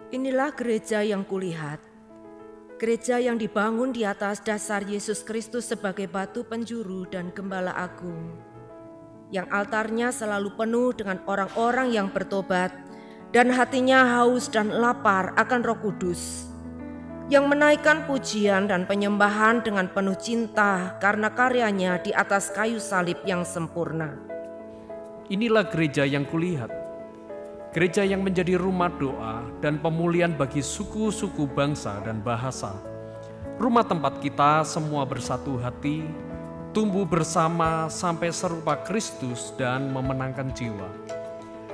Inilah gereja yang kulihat, gereja yang dibangun di atas dasar Yesus Kristus sebagai batu penjuru dan gembala agung, yang altarnya selalu penuh dengan orang-orang yang bertobat dan hatinya haus dan lapar akan Roh Kudus, yang menaikkan pujian dan penyembahan dengan penuh cinta karena karyanya di atas kayu salib yang sempurna. Inilah gereja yang kulihat, gereja yang menjadi rumah doa dan pemulihan bagi suku-suku bangsa dan bahasa. Rumah tempat kita semua bersatu hati, tumbuh bersama sampai serupa Kristus dan memenangkan jiwa.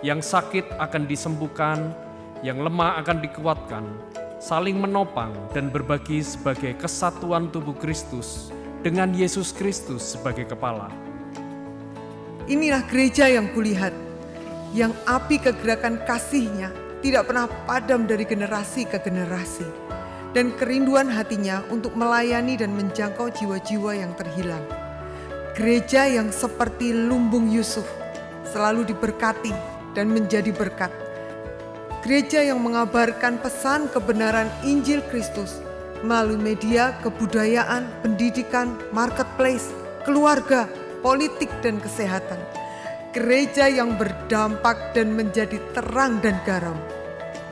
Yang sakit akan disembuhkan, yang lemah akan dikuatkan, saling menopang dan berbagi sebagai kesatuan tubuh Kristus dengan Yesus Kristus sebagai kepala. Inilah gereja yang kulihat, yang api kegerakan kasih-Nya tidak pernah padam dari generasi ke generasi, dan kerinduan hatinya untuk melayani dan menjangkau jiwa-jiwa yang terhilang. Gereja yang seperti lumbung Yusuf, selalu diberkati dan menjadi berkat. Gereja yang mengabarkan pesan kebenaran Injil Kristus melalui media, kebudayaan, pendidikan, marketplace, keluarga, politik, dan kesehatan. Gereja yang berdampak dan menjadi terang dan garam.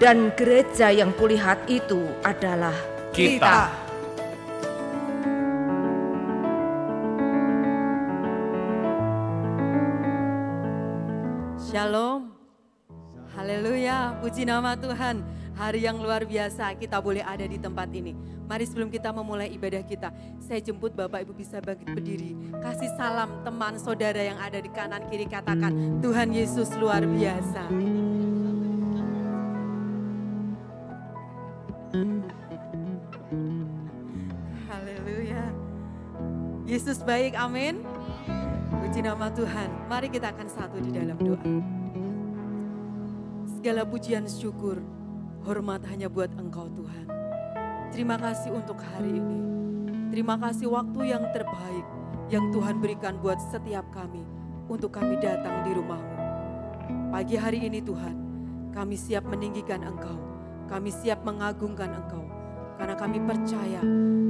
Dan gereja yang kulihat itu adalah Kita. Shalom, haleluya, puji nama Tuhan. Hari yang luar biasa kita boleh ada di tempat ini. Mari sebelum kita memulai ibadah kita, saya jemput Bapak Ibu bisa bangkit berdiri. Kasih salam teman saudara yang ada di kanan kiri, katakan Tuhan Yesus luar biasa. Haleluya. Yesus baik, amin. Puji nama Tuhan. Mari kita akan satu di dalam doa. Segala pujian syukur, hormat hanya buat Engkau Tuhan. Terima kasih untuk hari ini. Terima kasih waktu yang terbaik yang Tuhan berikan buat setiap kami untuk kami datang di rumah-Mu. Pagi hari ini Tuhan, kami siap meninggikan Engkau. Kami siap mengagungkan Engkau. Karena kami percaya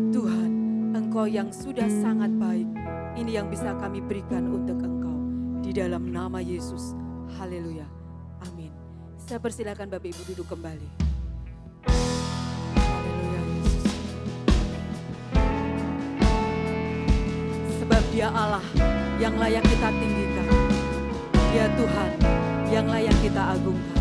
Tuhan, Engkau yang sudah sangat baik. Ini yang bisa kami berikan untuk Engkau. Di dalam nama Yesus. Haleluya. Amin. Saya persilakan Bapak Ibu duduk kembali. Haleluya Yesus. Sebab Dia Allah yang layak kita tinggikan. Dia Tuhan yang layak kita agungkan.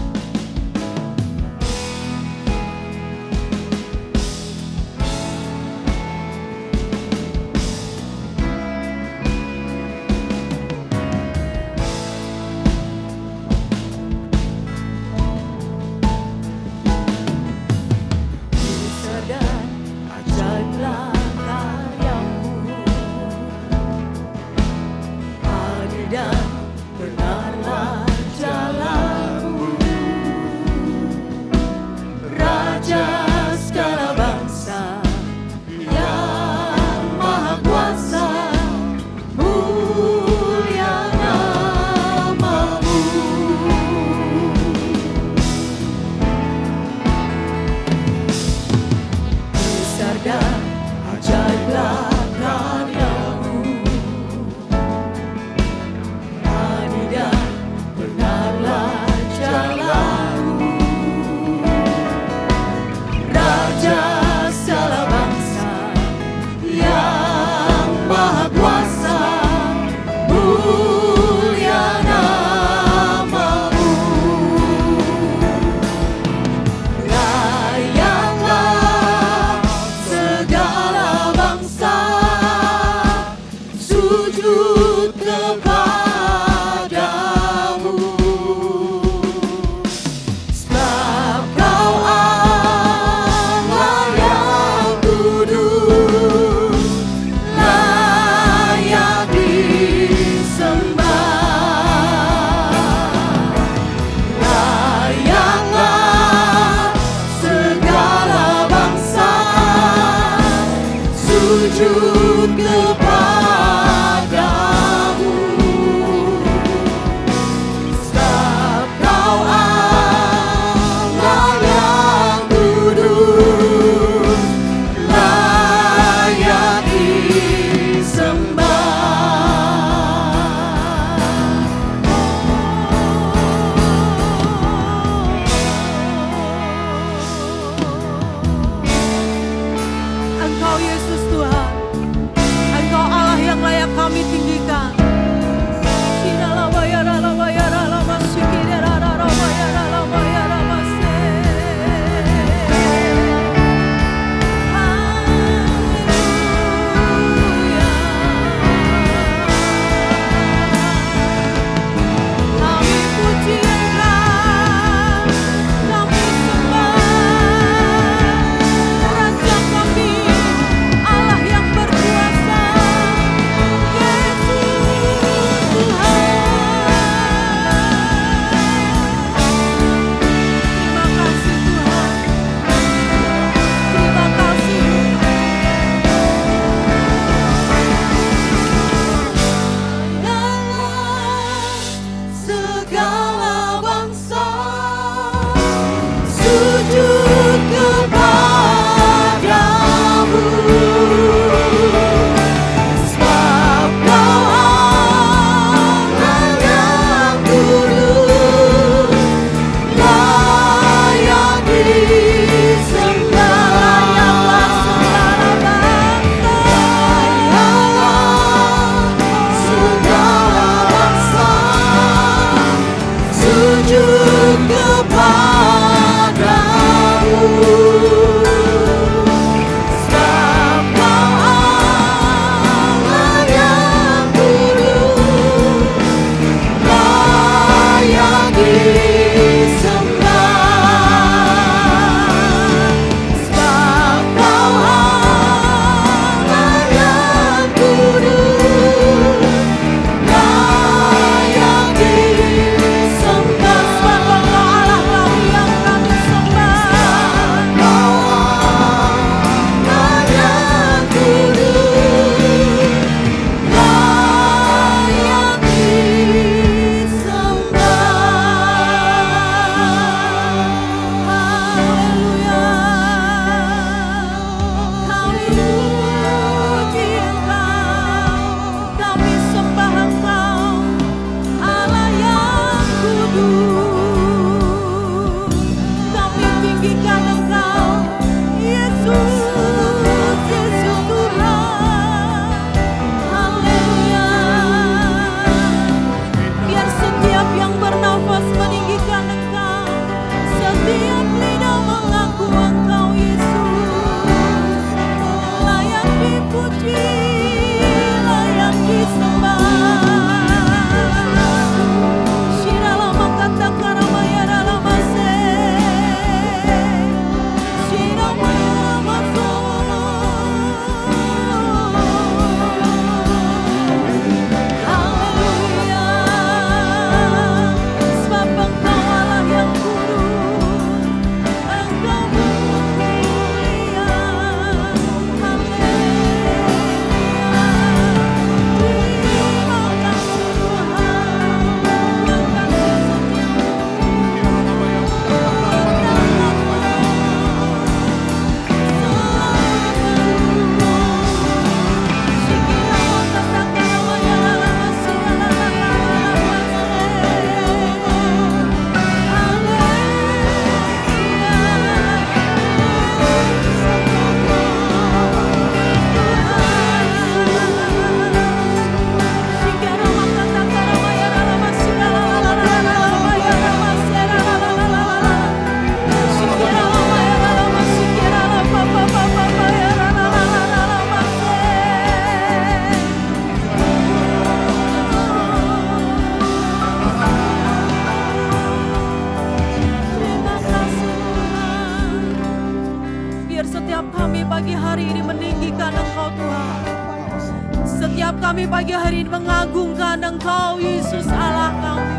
Setiap kami pagi hari ini mengagungkan Engkau, Yesus Allah kami.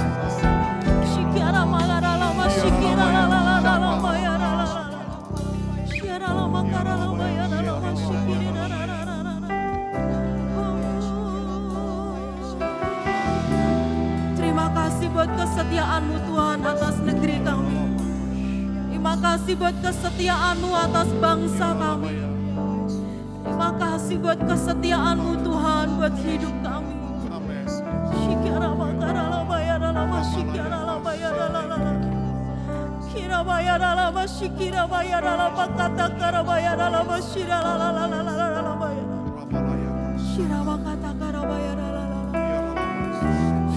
Shikara magara lama, shikira la lama ya la la la. Shikara lama kara lama ya la lama, shikira la la la la. Terima kasih buat kesetiaan-Mu Tuhan atas negeri kami. Terima kasih buat kesetiaan-Mu atas bangsa kami. Terima kasih buat kesetiaan-Mu Tuhan buat hidup kami. Shikara makara lama ya lama, shikara lama ya la la la. Kira maya lama, shikira maya lama, kata kara maya lama, shira la la la la la la la maya. Shira makata kara maya la la la.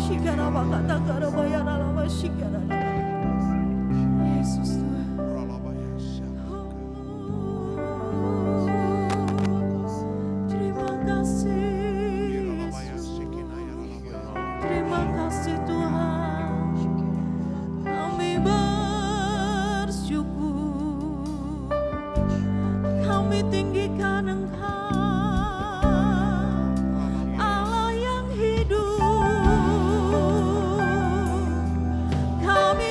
Shikara makata kara maya lama, shikara la la. Yesus Tuhan. Terima kasih Tuhan, kami bersyukur, kami tinggikan Engkau, Allah yang hidup, kami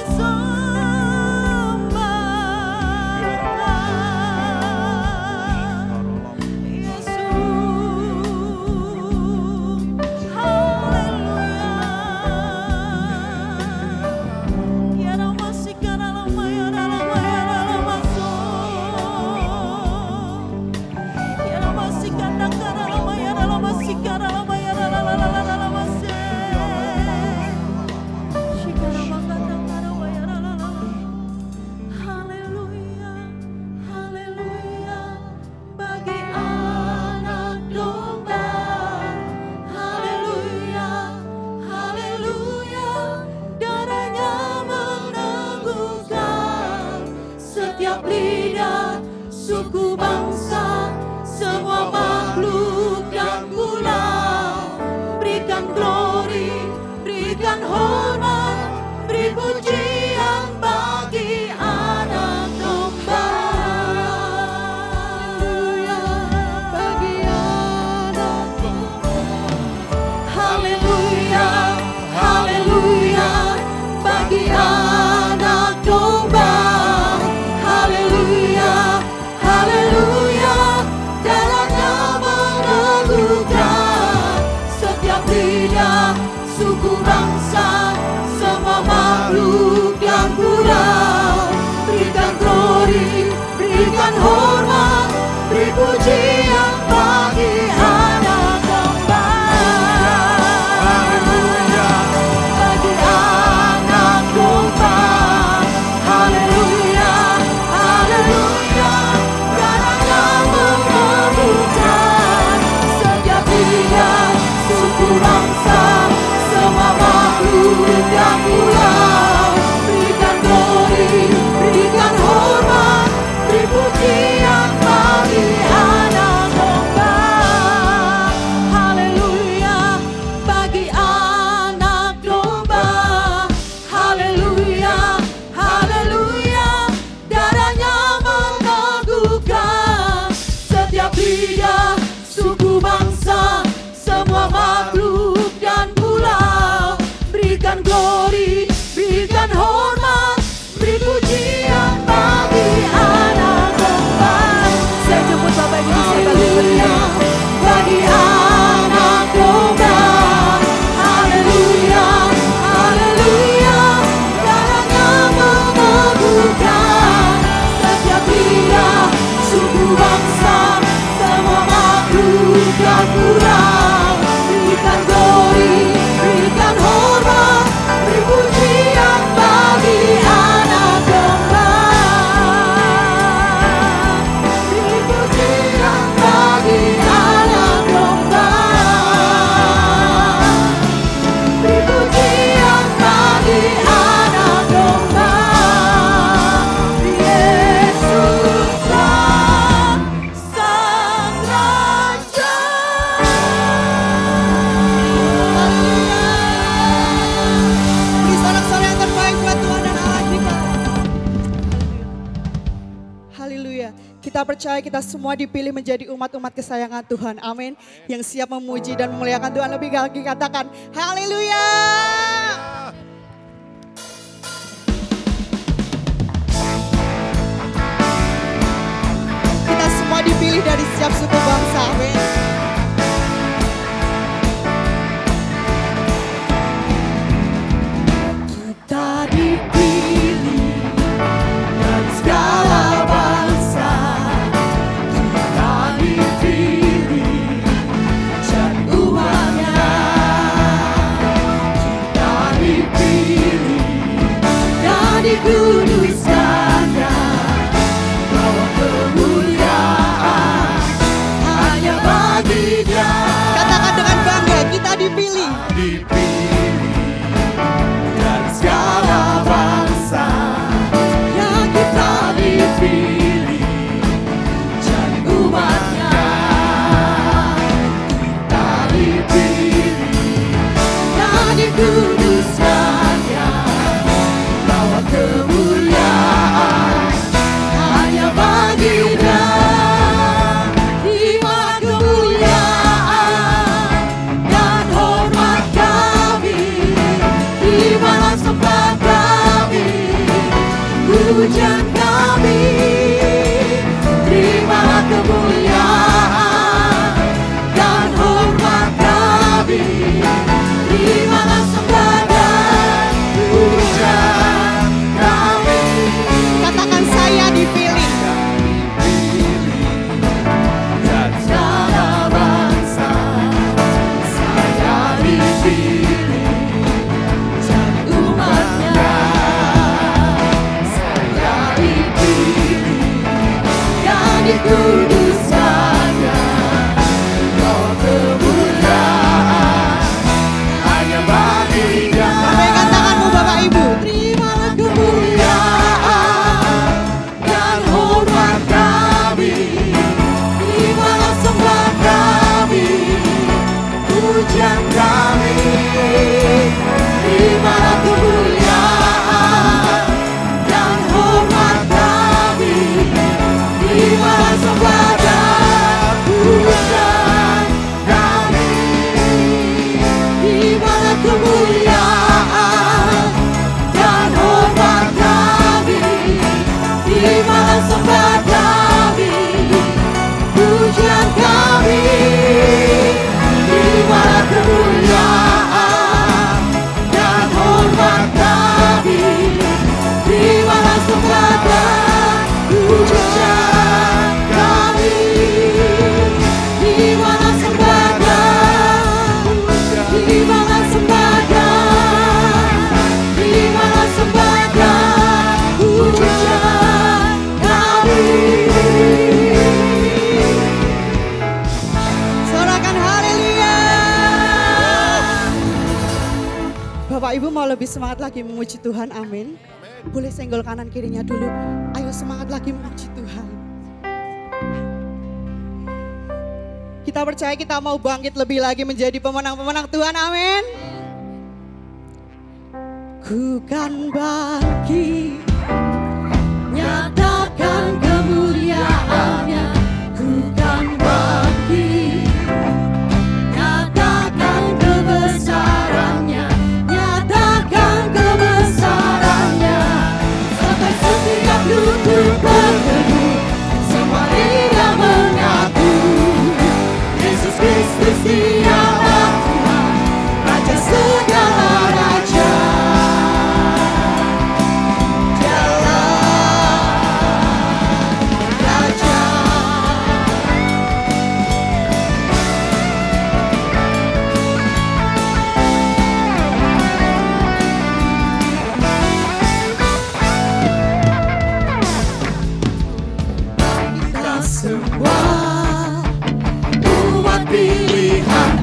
suku bangsa, semua makhluk dan pulau, berikan glory, berikan hormat, beri pujian bagi anak domba. Bagi anak domba. Haleluya, haleluya, bagi anak domba. Haleluya, haleluya, dalam nama Tuhan, setiap lidah, suku bangsa, semua makhluk dan pulau, berikan glory, berikan hormat, beri pujian bagi anak domba. Haleluya, bagi anak domba. Haleluya, haleluya, dalam nama Tuhan, setiap lidah, suku bangsa, semua makhluk Kita percaya kita semua dipilih menjadi umat-umat kesayangan Tuhan. Amin. Yang siap memuji dan memuliakan Tuhan. Lebih lagi katakan haleluya. Kita semua dipilih dari setiap suku bangsa. Amin. Kita dipilih dari segala bangsa. Kita dipilih jadi umatnya. Kita dipilih dan dikuduskannya. Bawa kemuliaan hanya bagi Dia. Katakan dengan bangga, kita dipilih. Dari segala bangsa. Yang kita dipilih jadi umatnya. Kita dipilih dan dikuduskannya. Bawa kemuliaan hanya bagi Dia. Terima kemuliaan dan hormat kami. Terimalah sembah kami, pujian kami. Terimalah kemuliaan dan hormat kami. Terimalah sembah dan pujian kami. Katakan saya dipilih. Dan segala bangsa saya dipilih jadi umatnya. Saya dipilih dan dikuduskannya. Bawa kemuliaan hanya bagi Dia. Lambaikan tanganmu Bapak Ibu. Terimalah kemuliaan dan hormat kami. Terimalah sembah kami, pujian kami. Terimalah kemuliaan dan hormat kami. Terimalah sembah dan pujian kami. Terimalah kemuliaan dan hormat kami. Terimalah sembah kami, pujian kami. Terimalah kemuliaan dan hormat kami. Terimalah sembah dan pujian kami. Terimalah sembah dan terimalah sembah dan terimalah sembah dan pujian kami. Sorakan haleluya. Bapak Ibu mau lebih semangat lagi memuji Tuhan, amin. Boleh senggol kanan kirinya dulu. Ayo semangat lagi memuji Tuhan. Kita percaya kita mau bangkit lebih lagi menjadi pemenang-pemenang Tuhan, amin. Ku kan bangkit, nyatakan kemuliaan-Nya. Ku kan bangkit, nyatakan kebesaran-Nya. Nyatakan kebesaran-Nya. Sampai setiap lutut berteduh, semua lidah mengaku Yesus Kristus Dialah Tuhan, Raja segala raja. Semua umat pilihan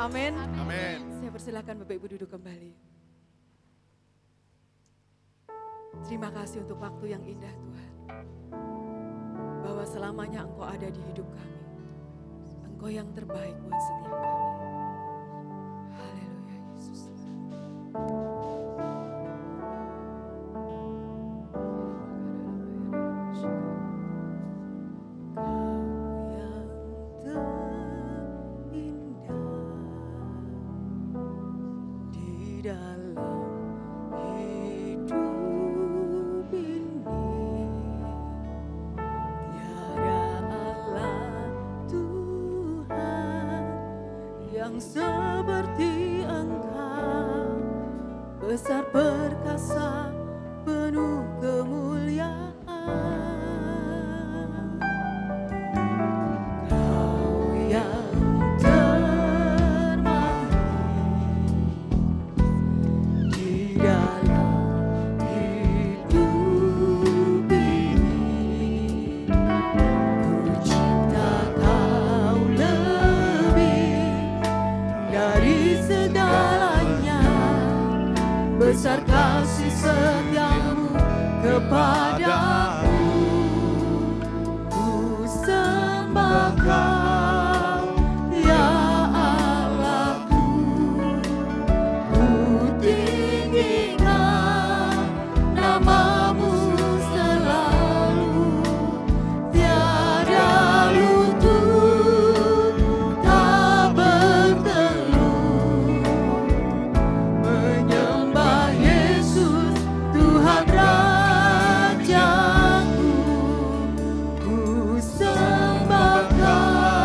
amin. Amin. Saya persilakan Bapak Ibu duduk kembali. Terima kasih untuk waktu yang indah Tuhan. Bahwa selamanya Engkau ada di hidup kami. Engkau yang terbaik buat setiap kami. Haleluya Yesus. Seperti Engkau, besar perkasa, penuh kemuliaan. Kau yang termahir di dalam hidup ini, ku cinta Kau lebih dari segalanya, besar kasih setiamu kepadaku. Ku sembah Kau, ya Allahku. Ku tinggikan namamu selalu, tiada lutut tak bertelut menyembah Yesus Tuhan Rajaku. Ku sembah Kau,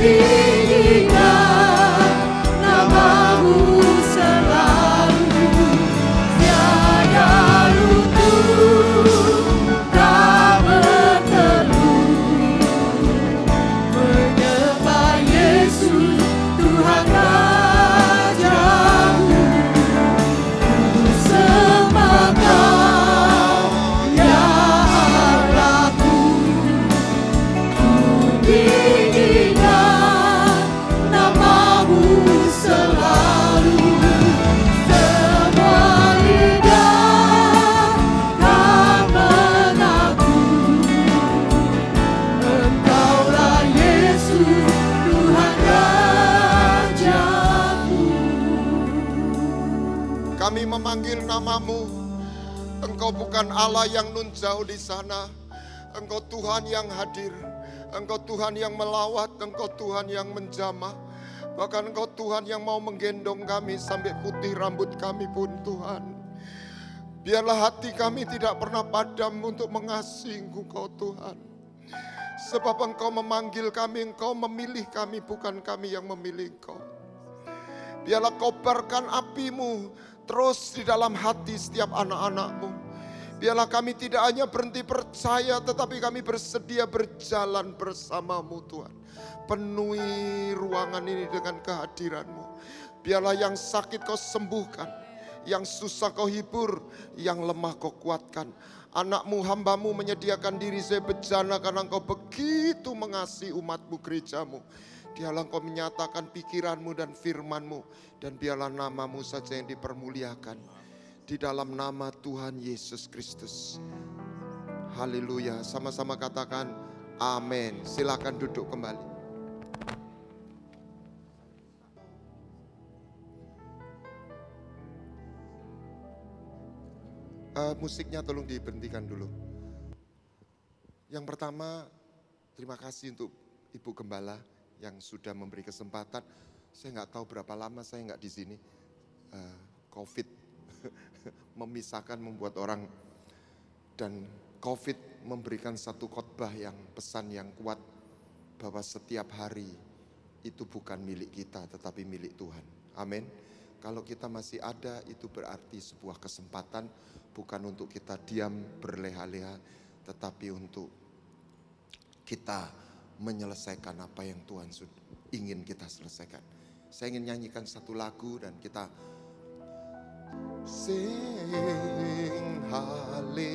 tinggikan namamu selalu, tiada lutut tak berteduh, menyembah Yesus Tuhan Rajaku, ku sembah Kau ya Allahku, ku tinggikan namamu selalu, semua lidah kan mengaku, Engkaulah Yesus Tuhan Rajaku. Kami memanggil namamu. Engkau bukan Allah yang nun jauh di sana. Engkau Tuhan yang hadir. Engkau Tuhan yang melawat. Engkau Tuhan yang menjamah. Bahkan Engkau Tuhan yang mau menggendong kami sampai putih rambut kami pun Tuhan. Biarlah hati kami tidak pernah padam untuk mengasihi Engkau Tuhan. Sebab Engkau memanggil kami, Engkau memilih kami, bukan kami yang memilih Engkau. Biarlah kobarkan apimu terus di dalam hati setiap anak-anakmu. Biarlah kami tidak hanya berhenti percaya, tetapi kami bersedia berjalan bersamamu Tuhan. Penuhi ruangan ini dengan kehadiranmu. Biarlah yang sakit Kau sembuhkan, yang susah Kau hibur, yang lemah Kau kuatkan. Anakmu, hambamu menyediakan diri sebagai bejana karena Engkau begitu mengasihi umatmu, gerejamu. Biarlah Engkau menyatakan pikiranmu dan firmanmu, dan biarlah namamu saja yang dipermuliakan. Di dalam nama Tuhan Yesus Kristus. Haleluya. Sama-sama katakan amin. Silakan duduk kembali. Musiknya tolong diberhentikan dulu. Yang pertama, terima kasih untuk Ibu Gembala yang sudah memberi kesempatan. Saya nggak tahu berapa lama saya nggak di sini. COVID memisahkan, membuat orang, dan COVID memberikan satu khotbah yang pesan yang kuat bahwa setiap hari itu bukan milik kita tetapi milik Tuhan. Amin. Kalau kita masih ada, itu berarti sebuah kesempatan, bukan untuk kita diam berleha-leha, tetapi untuk kita menyelesaikan apa yang Tuhan ingin kita selesaikan. Saya ingin nyanyikan satu lagu dan kita sing hallelujah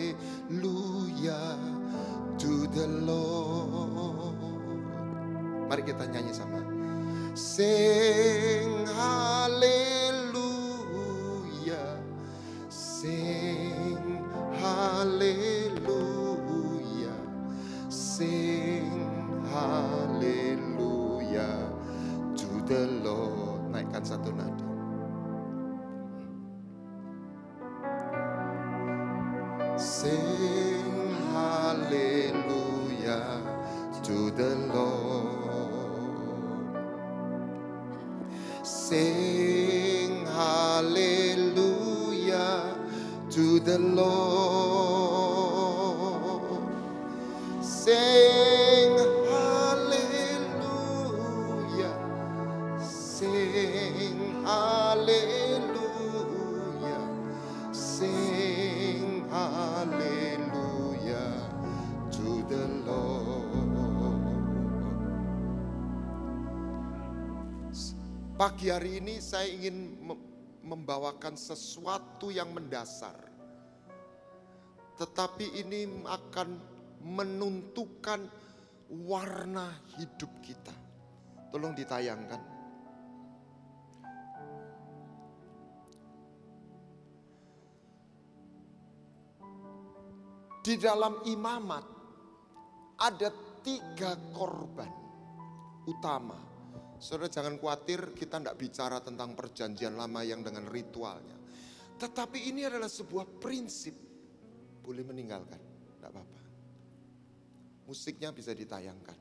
to the Lord. Mari kita nyanyi sama. Sing hallelujah, sing hallelujah, sing hallelujah to the Lord. Naikkan satu nada. Sing hallelujah to the Lord. Sing hallelujah to the Lord. Sing hallelujah. Sing hallelujah. Sing hallelujah to the Lord. Pagi hari ini saya ingin membawakan sesuatu yang mendasar. Tetapi ini akan menentukan warna hidup kita. Tolong ditayangkan. Di dalam imamat ada 3 korban utama. Saudara jangan khawatir, kita tidak bicara tentang perjanjian lama yang dengan ritualnya. Tetapi ini adalah sebuah prinsip. Boleh meninggalkan, tidak apa-apa. Musiknya bisa ditayangkan.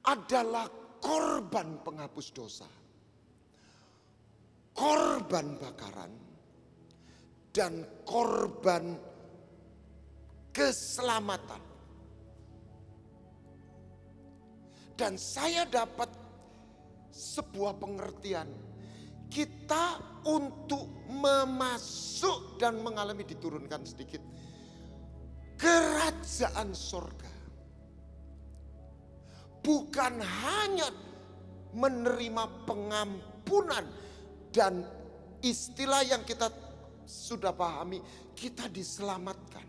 Adalah korban penghapus dosa, korban bakaran, dan korban keselamatan. dan saya dapat sebuah pengertian. Kita untuk memasuk dan mengalami, diturunkan sedikit, kerajaan sorga. Bukan hanya menerima pengampunan dan istilah yang kita sudah pahami, kita diselamatkan.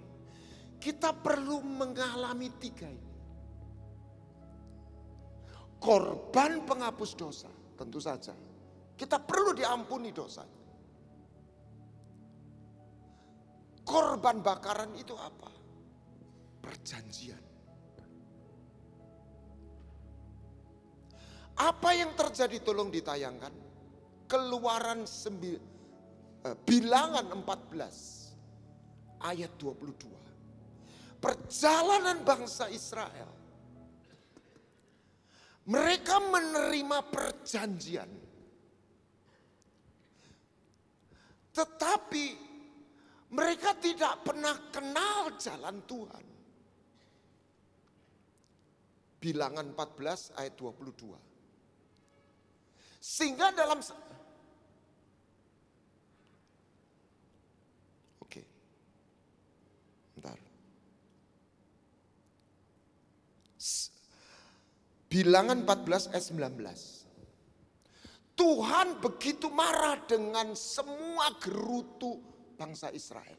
Kita perlu mengalami 3 ini. Korban penghapus dosa, tentu saja. Kita perlu diampuni dosa. Korban bakaran itu apa? Perjanjian. Apa yang terjadi, tolong ditayangkan. Keluaran Bilangan 14 ayat 22. Perjalanan bangsa Israel. Mereka menerima perjanjian. Tetapi mereka tidak pernah kenal jalan Tuhan. Bilangan 14 ayat 22. Sehingga dalam bentar. Bilangan 14 ayat 19. Tuhan begitu marah dengan semua gerutu bangsa Israel.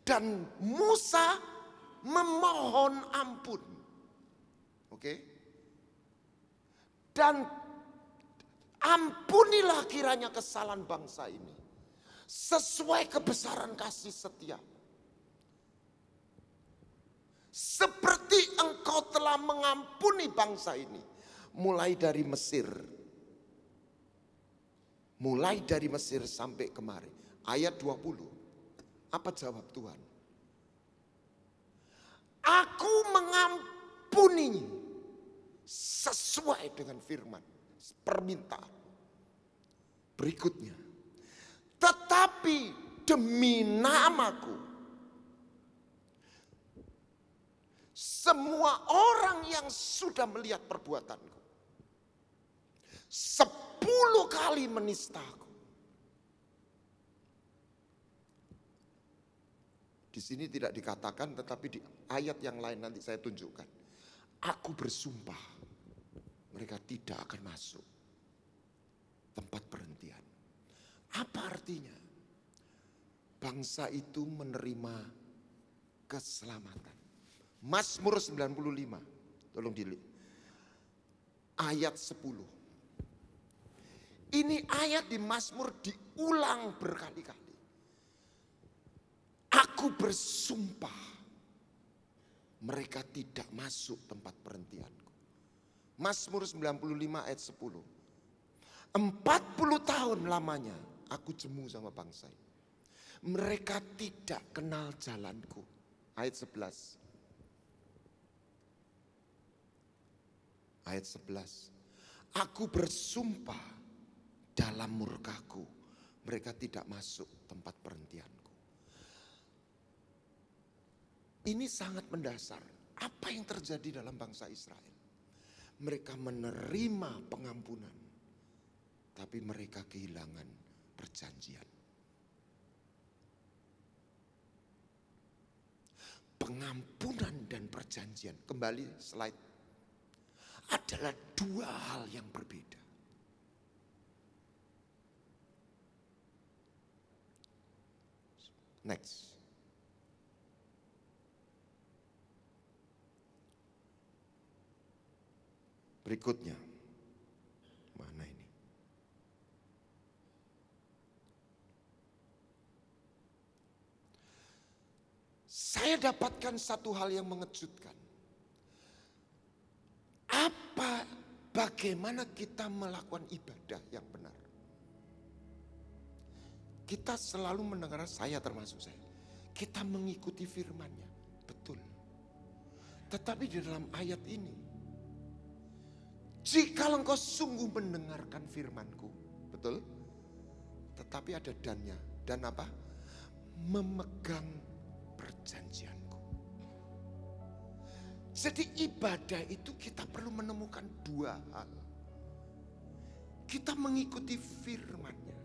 Dan Musa memohon ampun. Oke. Dan ampunilah kiranya kesalahan bangsa ini sesuai kebesaran kasih setia. Seperti engkau telah mengampuni bangsa ini. Mulai dari Mesir. Mulai dari Mesir sampai kemari. Ayat 20. Apa jawab Tuhan? Aku mengampuni sesuai dengan firman, permintaan. Berikutnya, tetapi demi namaku, semua orang yang sudah melihat perbuatanku 10 kali menistaku. Di sini tidak dikatakan, tetapi di ayat yang lain nanti saya tunjukkan. Aku bersumpah mereka tidak akan masuk tempat perhentian. Apa artinya? Bangsa itu menerima keselamatan. Mazmur 95. Tolong dilihat. Ayat 10. Ini ayat di Mazmur diulang berkali-kali. Aku bersumpah mereka tidak masuk tempat perhentianku. Mazmur 95 ayat 10. 40 tahun lamanya aku jemu sama bangsa ini. Mereka tidak kenal jalanku. Ayat 11. Ayat 11. Aku bersumpah dalam murkaku. Mereka tidak masuk tempat perhentianku. Ini sangat mendasar. Apa yang terjadi dalam bangsa Israel? Mereka menerima pengampunan, tapi mereka kehilangan perjanjian. Pengampunan dan perjanjian, kembali slide, adalah 2 hal yang berbeda. Next. Berikutnya, mana ini? Saya dapatkan satu hal yang mengejutkan. Bagaimana kita melakukan ibadah yang benar? Kita selalu mendengar, saya termasuk saya, kita mengikuti firman-Nya, betul. Tetapi di dalam ayat ini, jika engkau sungguh mendengarkan firman-Ku, betul? Tetapi ada dannya. Dan apa? Memegang perjanjian-Ku. Jadi ibadah itu kita perlu menemukan dua hal. Kita mengikuti firman-Nya.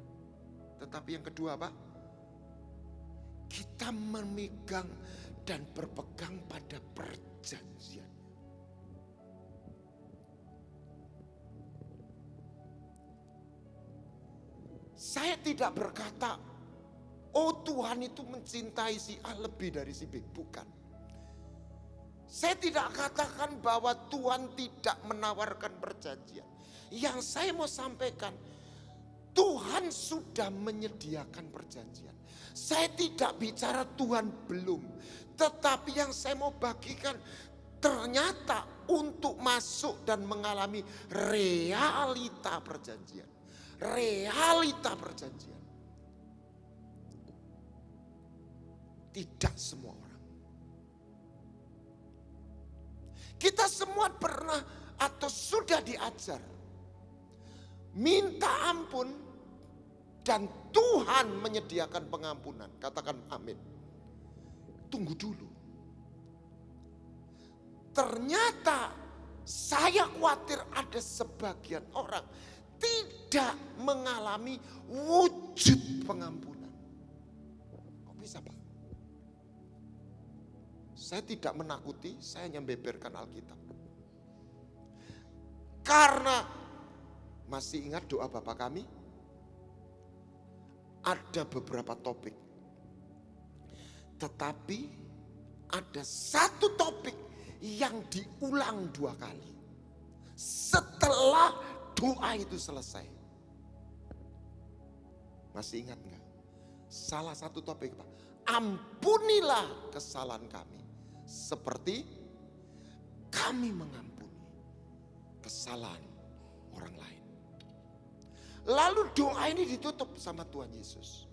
Tetapi yang kedua apa? Kita memegang dan berpegang pada perjanjian. Saya tidak berkata, oh Tuhan itu mencintai si A lebih dari si B. Bukan. Saya tidak katakan bahwa Tuhan tidak menawarkan perjanjian. Yang saya mau sampaikan, Tuhan sudah menyediakan perjanjian. Saya tidak bicara Tuhan belum. Tetapi yang saya mau bagikan, ternyata untuk masuk dan mengalami realita perjanjian. Realita perjanjian. Tidak semua orang. Kita semua pernah atau sudah diajar. Minta ampun dan Tuhan menyediakan pengampunan. Katakan amin. Tunggu dulu. Ternyata saya khawatir ada sebagian orang tidak mengalami wujud pengampunan. Kok bisa Pak? Saya tidak menakuti, saya hanya membeberkan Alkitab. Karena masih ingat doa Bapa kami? Ada beberapa topik. Tetapi ada satu topik yang diulang 2 kali. Setelah doa itu selesai. Masih ingat enggak? Salah satu topik Pak. Ampunilah kesalahan kami. Seperti kami mengampuni kesalahan orang lain. Lalu doa ini ditutup sama Tuhan Yesus.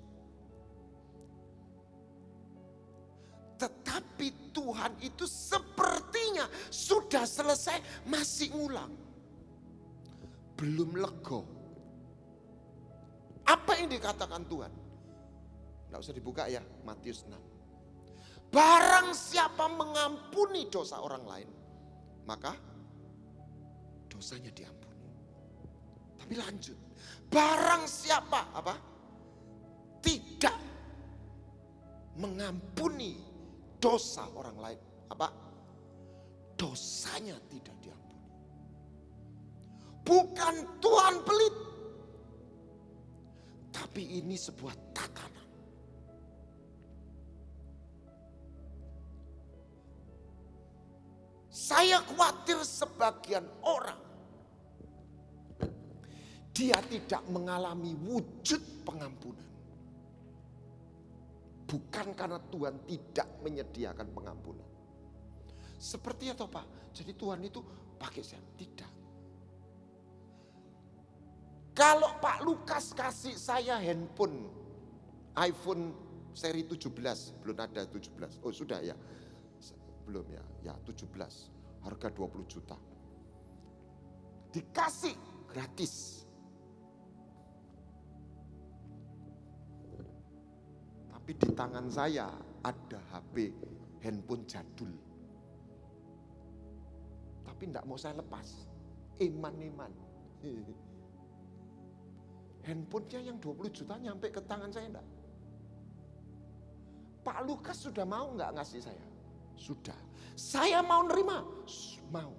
Tetapi Tuhan itu sepertinya sudah selesai masih ngulang. Belum lego. Apa yang dikatakan Tuhan? Nggak usah dibuka ya, Matius 6. Barang siapa mengampuni dosa orang lain, maka dosanya diampuni. Tapi lanjut. Barang siapa tidak mengampuni dosa orang lain, dosanya tidak diampuni. Bukan Tuhan pelit, tapi ini sebuah tatanan. Saya khawatir sebagian orang dia tidak mengalami wujud pengampunan. Bukan karena Tuhan tidak menyediakan pengampunan. Seperti itu Pak. Jadi Tuhan itu pakai saya. Tidak. Kalau Pak Lukas kasih saya handphone iPhone seri 17. Belum ada 17. Oh sudah ya. Belum ya. Ya 17. Harga 20 juta. Dikasih gratis. Tapi di tangan saya ada HP handphone jadul. Tapi enggak mau saya lepas. Iman-iman. Handphonenya yang 20 juta nyampe ke tangan saya enggak? Pak Lukas sudah mau enggak ngasih saya? Sudah. Saya mau nerima? Mau.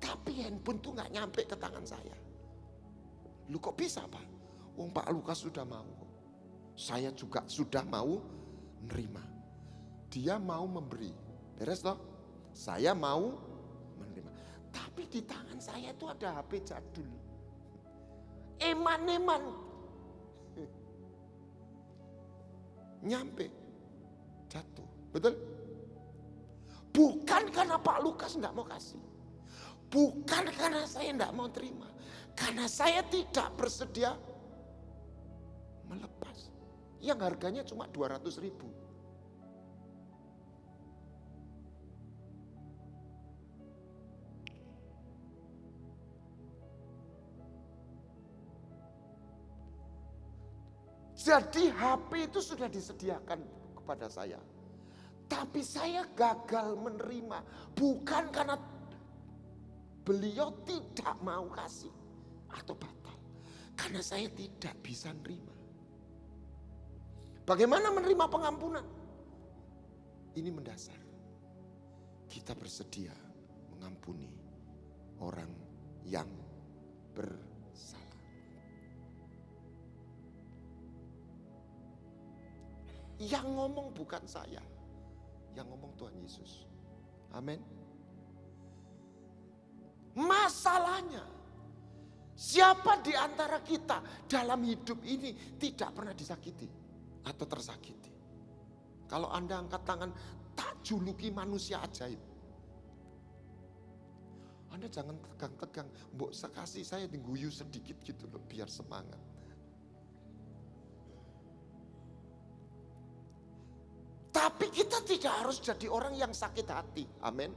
Tapi handphone tuh enggak nyampe ke tangan saya. Lu kok bisa Pak? Wong Pak Lukas sudah mau. Saya juga sudah mau nerima. Dia mau memberi. Beres toh? Saya mau menerima. Tapi di tangan saya itu ada HP jadul. Eman-eman. Nyampe. Jatuh. Betul? Bukan karena Pak Lukas enggak mau kasih. Bukan karena saya enggak mau terima. Karena saya tidak bersedia melepas. Yang harganya cuma 200.000. Jadi HP itu sudah disediakan kepada saya. Tapi saya gagal menerima. Bukan karena beliau tidak mau kasih atau batal. Karena saya tidak bisa menerima. Bagaimana menerima pengampunan? Ini mendasar. Kita bersedia mengampuni orang yang bersalah. Yang ngomong bukan saya, yang ngomong Tuhan Yesus. Amin. Masalahnya, siapa di antara kita dalam hidup ini tidak pernah disakiti atau tersakiti? Kalau Anda angkat tangan, tak juluki manusia ajaib. Anda jangan tegang-tegang, mbok sekasih saya diguyu sedikit gitu loh, biar semangat. Tapi kita tidak harus jadi orang yang sakit hati. Amin.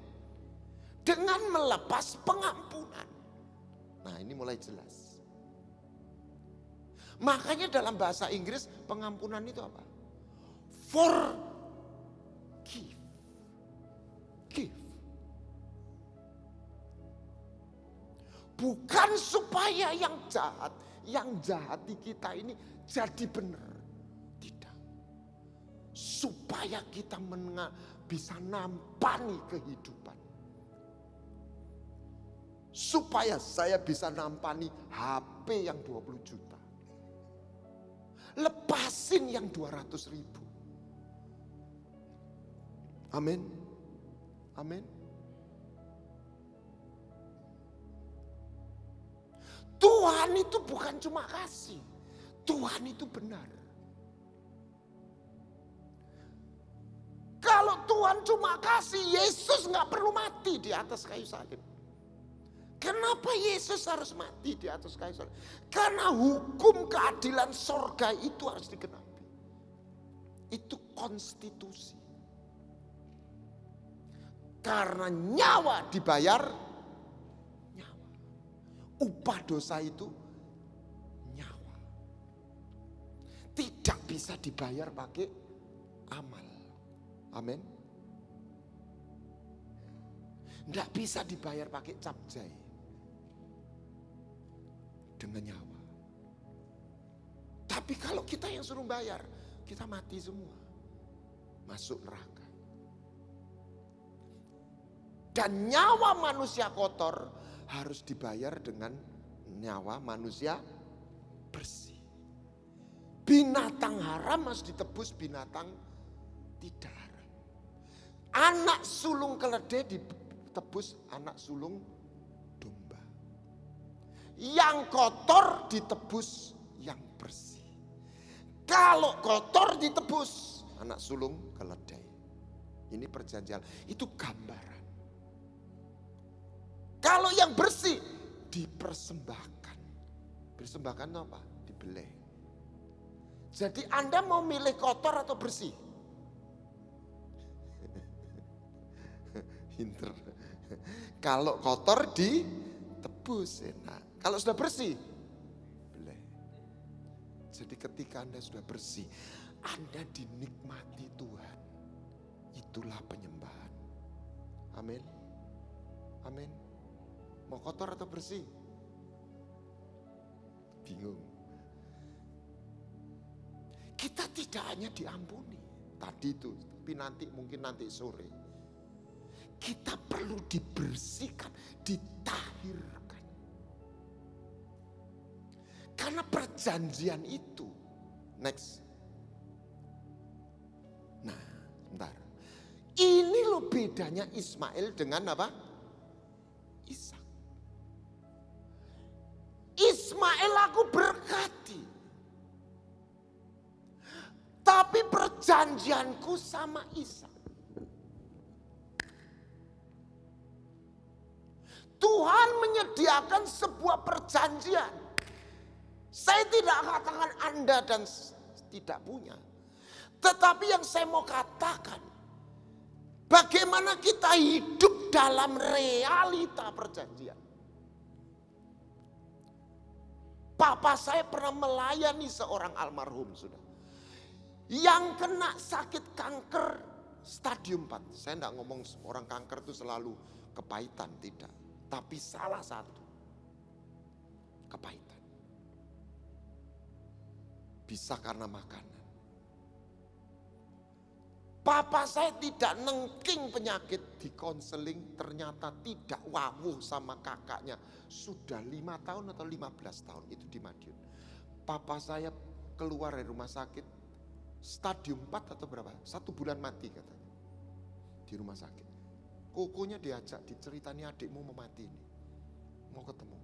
Dengan melepas pengampunan. Nah, ini mulai jelas. Makanya dalam bahasa Inggris pengampunan itu apa? Forgive. Give. Bukan supaya yang jahat di kita ini jadi benar. Supaya kita bisa nampani kehidupan. Supaya saya bisa nampani HP yang 20 juta. Lepasin yang 200.000. Amin. Amin. Tuhan itu bukan cuma kasih. Tuhan itu benar. Kalau Tuhan cuma kasih, Yesus nggak perlu mati di atas kayu salib. Kenapa Yesus harus mati di atas kayu salib? Karena hukum keadilan sorga itu harus digenapi. Itu konstitusi. Karena nyawa dibayar nyawa. Upah dosa itu nyawa. Tidak bisa dibayar pakai amal. Amin. Tidak bisa dibayar pakai capjai. Dengan nyawa. Tapi kalau kita yang suruh bayar, kita mati semua. Masuk neraka. Dan nyawa manusia kotor harus dibayar dengan nyawa manusia bersih. Binatang haram harus ditebus binatang tidak haram. Anak sulung keledai ditebus anak sulung domba. Yang kotor ditebus yang bersih. Kalau kotor ditebus anak sulung keledai. Ini perjanjian, itu gambaran. Kalau yang bersih dipersembahkan. Persembahkan itu apa? Dibeleh. Jadi Anda mau milih kotor atau bersih? Pinter. Kalau kotor ditebus enak. Kalau sudah bersih, boleh. Jadi ketika Anda sudah bersih, Anda dinikmati Tuhan. Itulah penyembahan. Amin. Amin. Mau kotor atau bersih? Bingung. Kita tidak hanya diampuni tadi itu, tapi mungkin nanti sore. Kita perlu dibersihkan, ditahirkan. Karena perjanjian itu. Next. Nah, bentar. Ini loh bedanya Ismail dengan apa? Ishak. Ismail aku berkati. Tapi perjanjianku sama Ishak. Tuhan menyediakan sebuah perjanjian. Saya tidak katakan Anda dan tidak punya. Tetapi yang saya mau katakan, bagaimana kita hidup dalam realita perjanjian. Papa saya pernah melayani seorang almarhum sudah. Yang kena sakit kanker stadium 4. Saya tidak ngomong orang kanker itu selalu kepahitan, tidak. Tapi salah satu kepahitan. Bisa karena makanan. Papa saya tidak nengking penyakit, di konseling ternyata tidak wawuh sama kakaknya. Sudah 5 tahun atau 15 tahun itu di Madiun. Papa saya keluar dari rumah sakit, stadium 4 atau berapa? 1 bulan mati katanya. Di rumah sakit. Kokonya diajak, diceritani adikmu mau mati ini. Mau ketemu.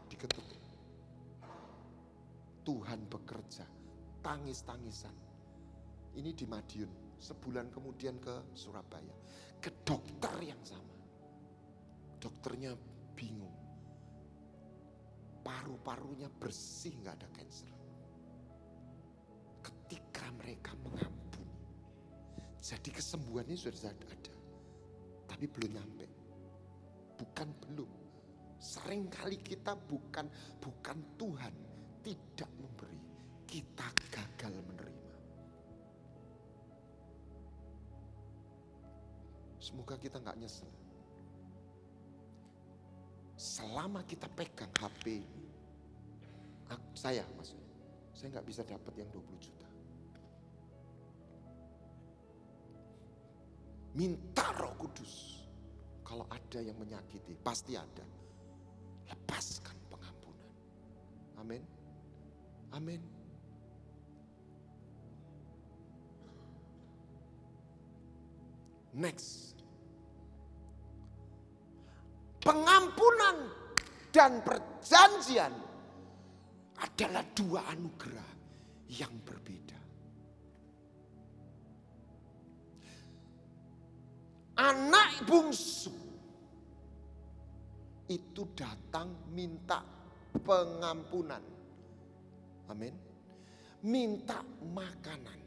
Diketuk. Tuhan bekerja, tangis-tangisan. Ini di Madiun, sebulan kemudian ke Surabaya. Ke dokter yang sama. Dokternya bingung. Paru-parunya bersih, gak ada kanker. Ketika mereka mengampuni. Jadi kesembuhannya sudah ada. Tapi belum nyampe. Bukan belum. Seringkali kita bukan Tuhan tidak memberi. Kita gagal menerima. Semoga kita gak nyesel. Selama kita pegang HP ini, saya gak bisa dapat yang 20 juta. Minta Roh Kudus. Kalau ada yang menyakiti, pasti ada. Lepaskan pengampunan. Amin. Amin. Next. Pengampunan dan perjanjian adalah 2 anugerah yang berbeda. Anak bungsu itu datang minta pengampunan. Amin. Minta makanan.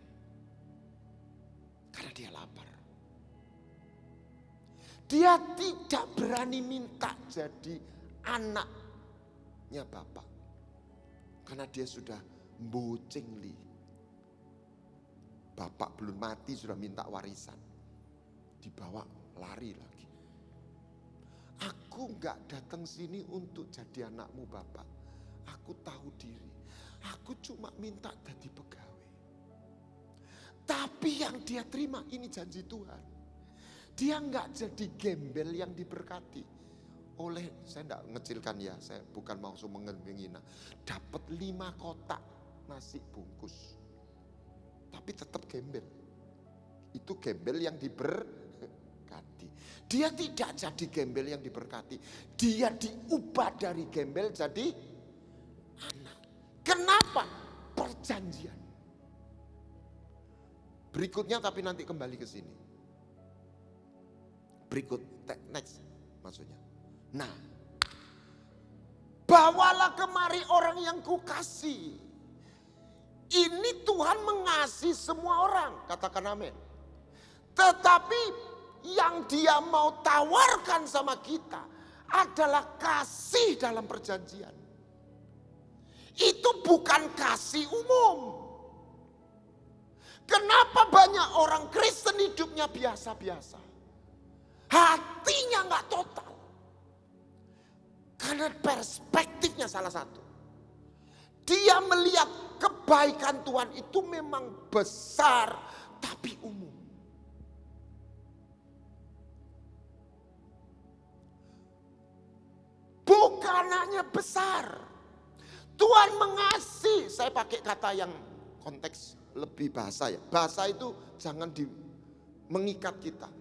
Karena dia lapar. Dia tidak berani minta jadi anaknya Bapak. Karena dia sudah mbocengli. Bapak belum mati sudah minta warisan. Dibawa lari lagi. Aku gak datang sini untuk jadi anakmu Bapak. Aku tahu diri. Aku cuma minta jadi pegawai. Tapi yang dia terima ini janji Tuhan. Dia nggak jadi gembel yang diberkati oleh, saya nggak ngecilkan ya, saya bukan maksud menghina. Dapat 5 kotak nasi bungkus, tapi tetap gembel. Itu gembel yang diberkati. Dia tidak jadi gembel yang diberkati. Dia diubah dari gembel jadi anak. Kenapa? Perjanjian. Berikutnya tapi nanti kembali ke sini. Berikut, next maksudnya. Nah, bawalah kemari orang yang kukasih. Ini Tuhan mengasihi semua orang, katakan amin. Tetapi yang dia mau tawarkan sama kita adalah kasih dalam perjanjian. Itu bukan kasih umum. Kenapa banyak orang Kristen hidupnya biasa-biasa? Hatinya gak total. Karena perspektifnya salah satu. Dia melihat kebaikan Tuhan itu memang besar tapi umum. Bukan hanya besar. Tuhan mengasihi. Saya pakai kata yang konteks lebih bahasa ya. Bahasa itu jangan mengikat kita.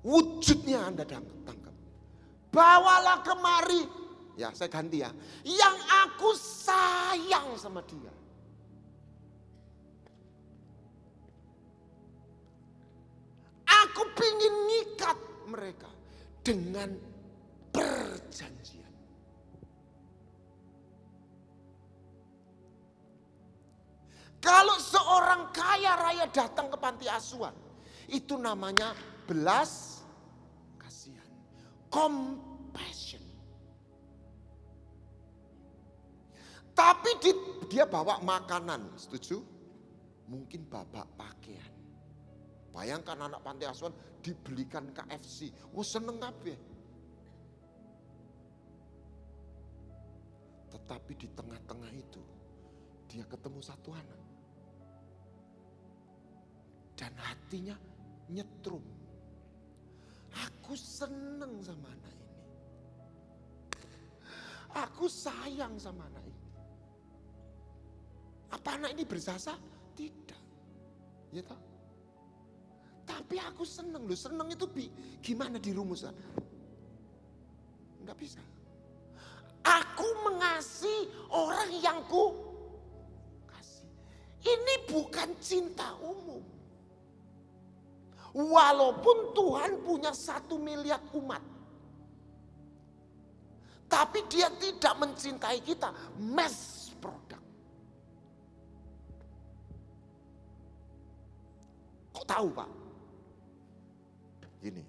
Wujudnya Anda tangkap. Bawalah kemari. Ya saya ganti ya. Yang aku sayang sama dia. Aku pingin ngikat mereka dengan perjanjian. Kalau seorang kaya raya datang ke panti asuhan, itu namanya belas kasihan, compassion. Tapi dia bawa makanan, setuju? Mungkin bawa pakaian. Bayangkan anak panti asuhan dibelikan KFC. Wah seneng kabeh. Tetapi di tengah-tengah itu dia ketemu satu anak. Dan hatinya nyetrum. Aku seneng sama anak ini. Aku sayang sama anak ini. Apa anak ini berjasa? Tidak. Ya toh? Tapi aku seneng loh. Seneng itu gimana dirumuskan? Enggak bisa. Aku mengasihi orang yang ku kasih. Ini bukan cinta umum. Walaupun Tuhan punya 1 miliar umat. Tapi dia tidak mencintai kita. Mass product. Kok tahu Pak? Gini.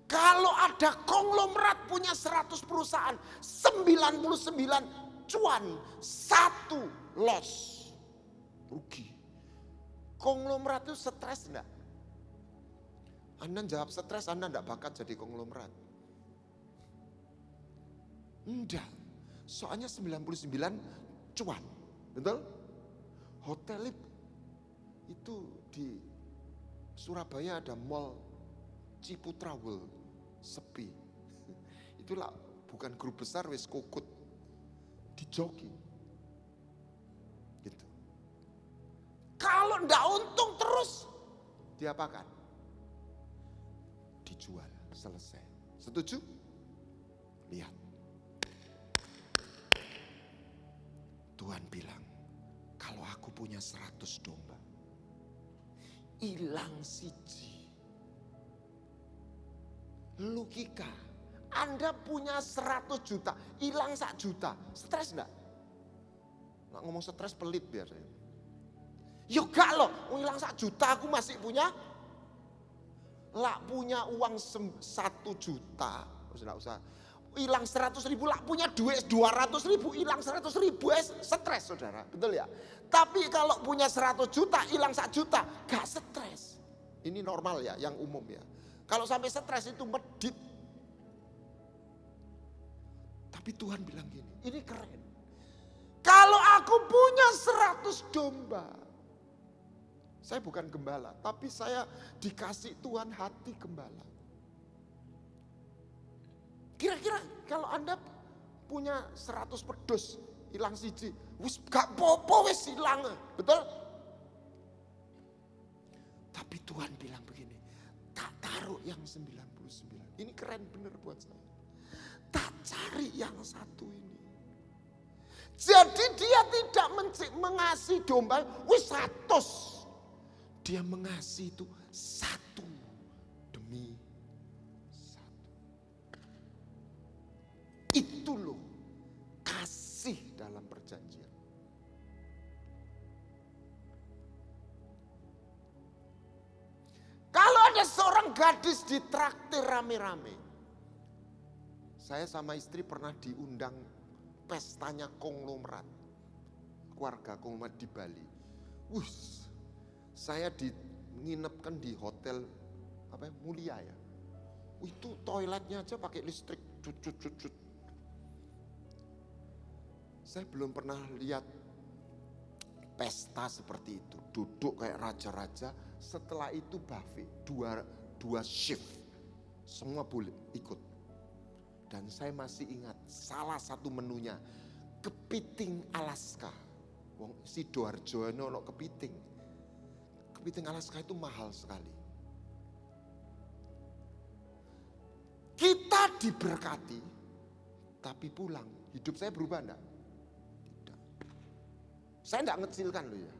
Kalau ada konglomerat punya 100 perusahaan, 99 cuan, 1 loss. Rugi. Konglomerat itu stres enggak? Anda jawab stres, Anda enggak bakat jadi konglomerat. Enggak. Soalnya 99 cuan. Betul? Hotel itu di Surabaya ada mall Ciputra World, sepi. Itulah bukan grup besar wis kokut. Dijoki. Gitu. Kalau ndak untung terus diapakan? Dijual, selesai. Setuju? Lihat. Tuhan bilang, kalau aku punya 100 domba, hilang siji. Logika, Anda punya 100 juta, hilang 1 juta, stres enggak? Nggak ngomong stres pelit biasanya. Yuk gak loh, hilang 1 juta aku masih punya. Lah punya uang 1 juta, enggak usah. Hilang 100.000, lah punya duit 200.000, hilang 100.000, stres saudara, betul ya? Tapi kalau punya 100 juta, hilang 1 juta, gak stres. Ini normal ya, yang umum ya. Kalau sampai stres itu medit. Tapi Tuhan bilang gini, ini keren. Kalau aku punya 100 domba. Saya bukan gembala, tapi saya dikasih Tuhan hati gembala. Kira-kira kalau Anda punya 100 pedus, hilang siji, wis gak popo wis hilang, betul? Tapi Tuhan bilang begini, tak taruh yang 99. Ini keren bener buat saya. Tak cari yang satu ini. Jadi dia tidak mengasihi domba, wis 100. Dia mengasihi itu satu demi satu. Itu loh kasih dalam perjanjian. Kalau ada seorang gadis ditraktir rame-rame. Saya sama istri pernah diundang pestanya konglomerat. Keluarga konglomerat di Bali. Saya nginepkan di hotel Mulia ya. Itu toiletnya aja pakai listrik. Cut. Saya belum pernah lihat pesta seperti itu. Duduk kayak raja-raja. Setelah itu buffet. Dua shift. Semua boleh ikut. Dan saya masih ingat salah satu menunya. Kepiting Alaska. Wong Sidoarjo ono kepiting. Kepiting Alaska itu mahal sekali. Kita diberkati. Tapi pulang. Hidup saya berubah enggak? Saya enggak ngecilkan loh ya.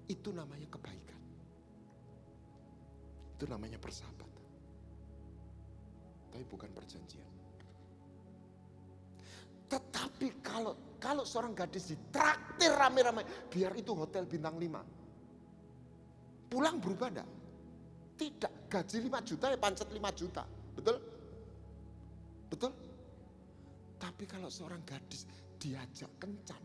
Itu namanya kebaikan. Itu namanya persahabatan. Tapi bukan perjanjian. Tetapi kalau seorang gadis ditraktir rame-rame, biar itu hotel bintang 5. Pulang berubah enggak? Tidak. Gaji 5 juta ya pancet 5 juta. Betul? Betul? Tapi kalau seorang gadis diajak kencan.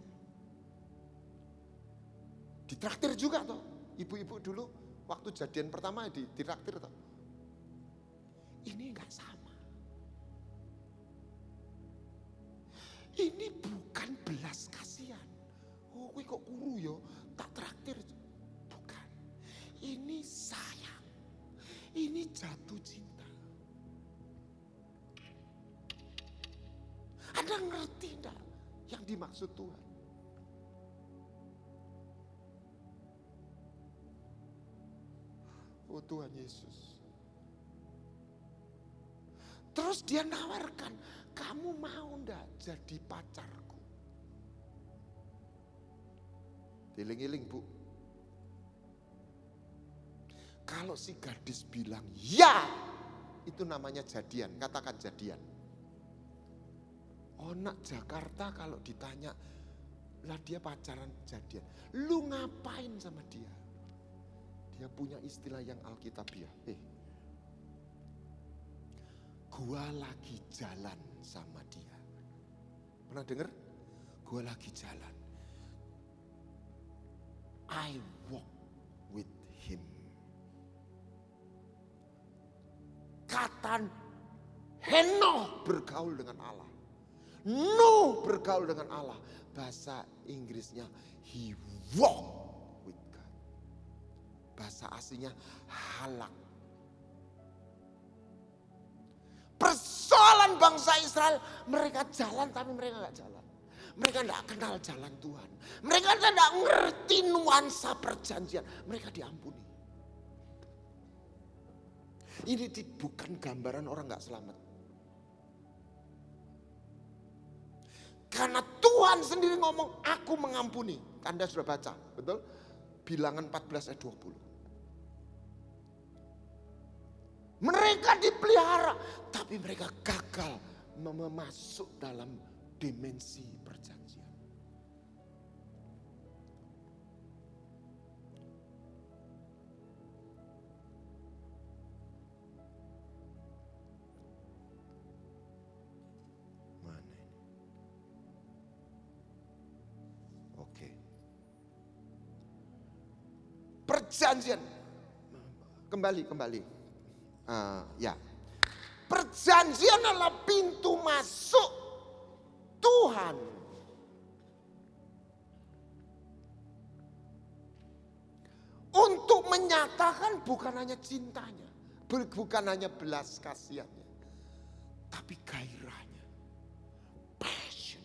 Ditraktir juga toh. Ibu-ibu dulu Waktu jadian pertama ditraktir toh. Ini enggak sama. Ini bukan belas kasihan. Oh, kowe kok kuru yo, tak traktir. Bukan. Ini sayang. Ini jatuh cinta. Anda ngerti enggak yang dimaksud Tuhan? Oh Tuhan Yesus. Terus dia nawarkan, kamu mau enggak jadi pacarku? Iling-iling Bu. Kalau si gadis bilang ya, itu namanya jadian. Katakan jadian. Anak Jakarta kalau ditanya, lah dia pacaran jadian. Lu ngapain sama dia? Dia punya istilah yang alkitabiah. Gua lagi jalan sama dia. Pernah dengar? Gua lagi jalan. I walk with him. Kata Henoh bergaul dengan Allah. Nuh bergaul dengan Allah. Bahasa Inggrisnya he walked with God. Bahasa aslinya halak. Persoalan bangsa Israel, mereka jalan tapi mereka gak jalan. Mereka gak kenal jalan Tuhan. Mereka tidak ngerti nuansa perjanjian. Mereka diampuni. Ini bukan gambaran orang gak selamat. Karena Tuhan sendiri ngomong, aku mengampuni. Anda sudah baca, betul? Bilangan 14 ayat 20. Mereka dipelihara, tapi mereka gagal masuk dalam dimensi perjanjian. Mana ini? Oke. Perjanjian. Kembali. Ya, perjanjian adalah pintu masuk Tuhan. Untuk menyatakan bukan hanya cintanya, bukan hanya belas kasihannya, tapi gairahnya, passion.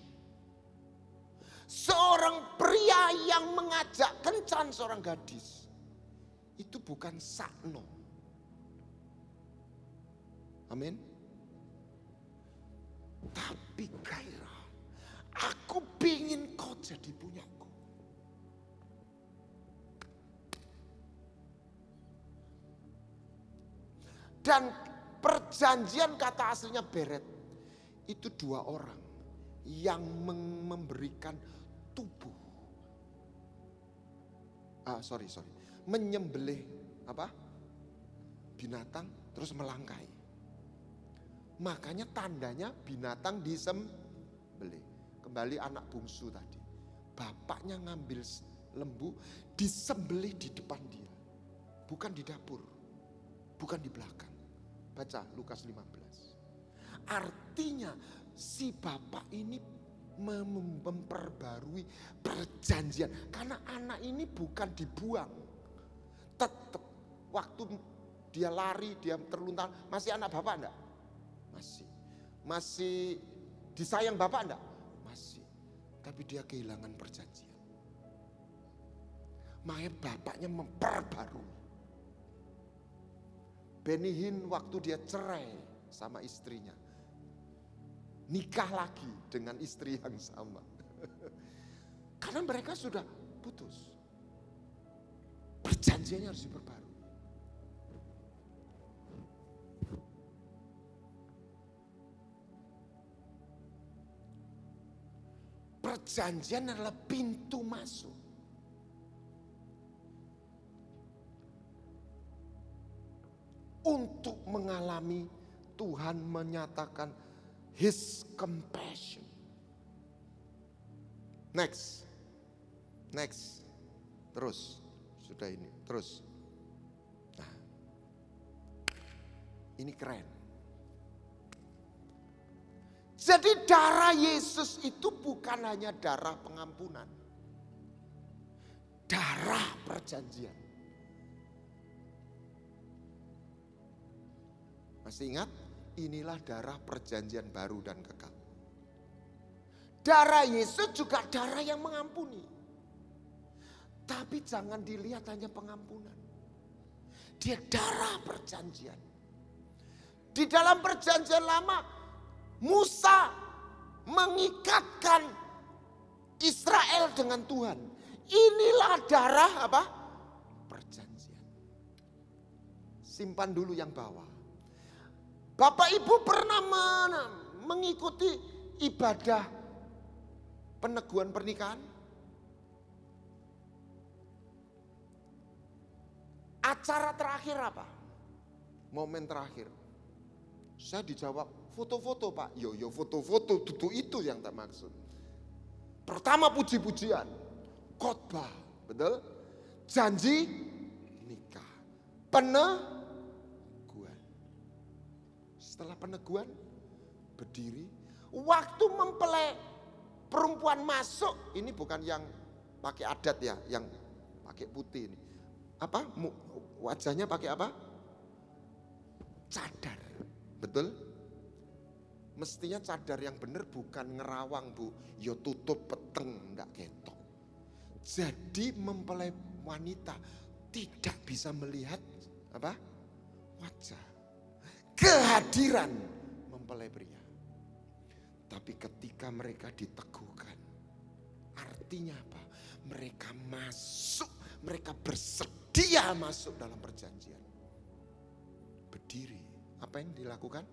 Seorang pria yang mengajak kencan seorang gadis, itu bukan sakno. Amin. Tapi gairah. Aku pingin kau jadi punyaku. Dan perjanjian kata aslinya beret. Itu dua orang yang memberikan tubuh. Menyembelih binatang terus melangkai. Makanya tandanya binatang disembelih. Kembali anak bungsu tadi. Bapaknya ngambil lembu, disembelih di depan dia. Bukan di dapur. Bukan di belakang. Baca Lukas 15. Artinya si bapak ini memperbarui perjanjian. Karena anak ini bukan dibuang. Tetap waktu dia lari, dia terluntar. Masih anak bapak enggak? Masih disayang bapak enggak? Masih. Tapi dia kehilangan perjanjian. Makanya bapaknya memperbarui. Benny Hinn waktu dia cerai sama istrinya, nikah lagi dengan istri yang sama. Karena mereka sudah putus. Perjanjiannya harus diperbarui. Perjanjian adalah pintu masuk. Untuk mengalami Tuhan menyatakan His compassion. Next. Terus. Sudah ini. Terus. Ini keren. Jadi darah Yesus itu bukan hanya darah pengampunan. Darah perjanjian. Masih ingat? Inilah darah perjanjian baru dan kekal. Darah Yesus juga darah yang mengampuni. Tapi jangan dilihat hanya pengampunan. Dia darah perjanjian. Di dalam perjanjian lama, Musa mengikatkan Israel dengan Tuhan. Inilah darah apa? Perjanjian. Simpan dulu yang bawah. Bapak Ibu pernah mengikuti ibadah peneguhan pernikahan? Acara terakhir apa? Momen terakhir. Saya dijawab foto-foto Pak. Yo foto-foto, itu yang tak maksud. Pertama puji-pujian, khotbah, betul? Janji nikah, peneguhan. Setelah peneguhan, berdiri. Waktu mempelai perempuan masuk, ini bukan yang pakai adat ya, yang pakai putih ini. Apa? Wajahnya pakai apa? Cadar. Betul? Mestinya cadar yang benar bukan ngerawang Bu. Ya tutup peteng, enggak ketok. Jadi mempelai wanita tidak bisa melihat apa? Wajah. Kehadiran mempelai pria. Tapi ketika mereka diteguhkan, artinya apa? Mereka masuk, mereka bersedia masuk dalam perjanjian. Berdiri, apa yang dilakukan?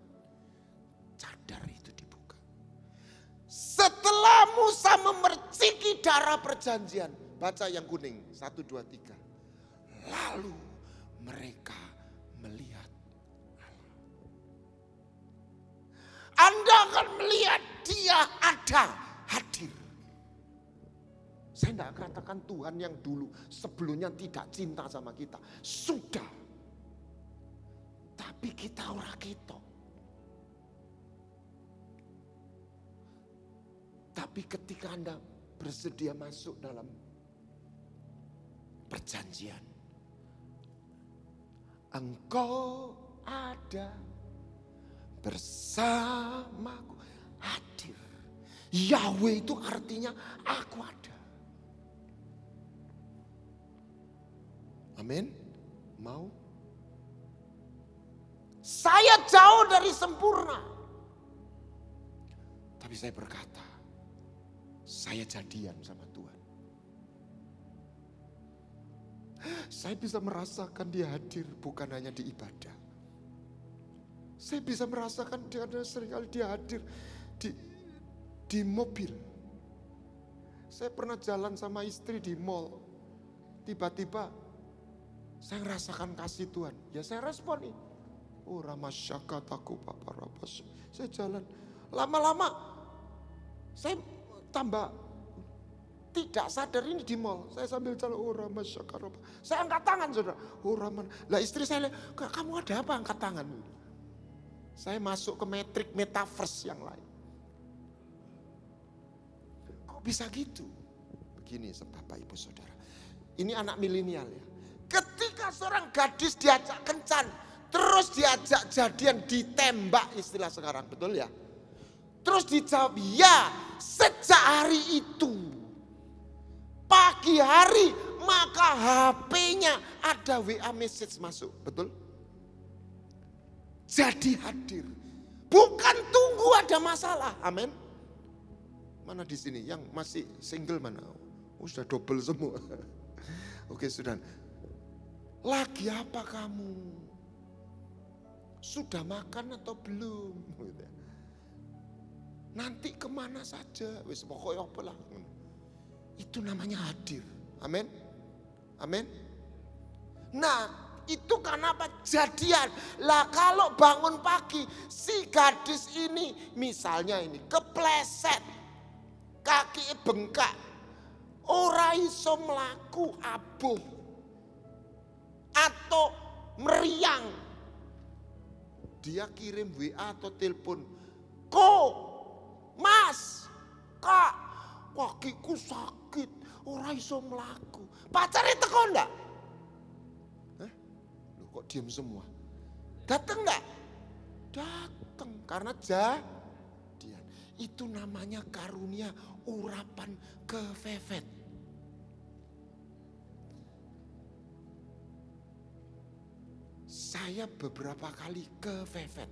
Cadar itu dibuka. Setelah Musa memerciki darah perjanjian, baca yang kuning, 1, 2, 3. Lalu mereka melihat Allah. Anda akan melihat Dia ada, hadir. Saya tidak katakan Tuhan yang dulu sebelumnya tidak cinta sama kita. Sudah. Tapi kita ora ketok. Tapi ketika Anda bersedia masuk dalam perjanjian, Engkau ada bersamaku, hadir. Yahweh itu artinya aku ada. Amin. Mau? Saya jauh dari sempurna. Tapi saya berkata, saya jadian sama Tuhan. Saya bisa merasakan Dia hadir bukan hanya di ibadah. Saya bisa merasakan seringkali Dia hadir di mobil. Saya pernah jalan sama istri di mall. Tiba-tiba saya merasakan kasih Tuhan. Ya saya respon nih. Oh ramasyakataku papa rabas. Saya jalan. Lama-lama saya tambah tidak sadar ini di mall. Saya sambil jalan. Oh ramasyakataku. Saya angkat tangan saudara. Oh Rahman. Lah istri saya lihat. Kamu ada apa angkat tangan? Saya masuk ke metrik metaverse yang lain. Kok bisa gitu? Begini Bapak Ibu Saudara. Ini anak milenial ya. Ketika seorang gadis diajak kencan, terus diajak jadian, ditembak istilah sekarang, betul ya? Terus dijawab, ya sejak hari itu, pagi hari maka HP-nya ada WA message masuk, betul? Jadi hadir, bukan tunggu ada masalah, amin. Mana di sini yang masih single mana? Oh, sudah double semua. Oke sudah. Lagi apa kamu? Sudah makan atau belum? Nanti kemana saja? Wis pokoknya apa lah. Itu namanya hadir. Amin. Amin. Nah itu kenapa jadian. Lah kalau bangun pagi si gadis ini misalnya ini kepleset. Kaki bengkak. Ora iso mlaku abuh. Atau meriang. dia kirim WA atau telepon, "Ko, Mas, Kak, kakiku sakit, ora iso mlaku." Pacare teko ndak? Loh, kok diam semua? Datang ndak? Datang, karena jadian. Itu namanya karunia urapan kefefet. Saya beberapa kali kefefet.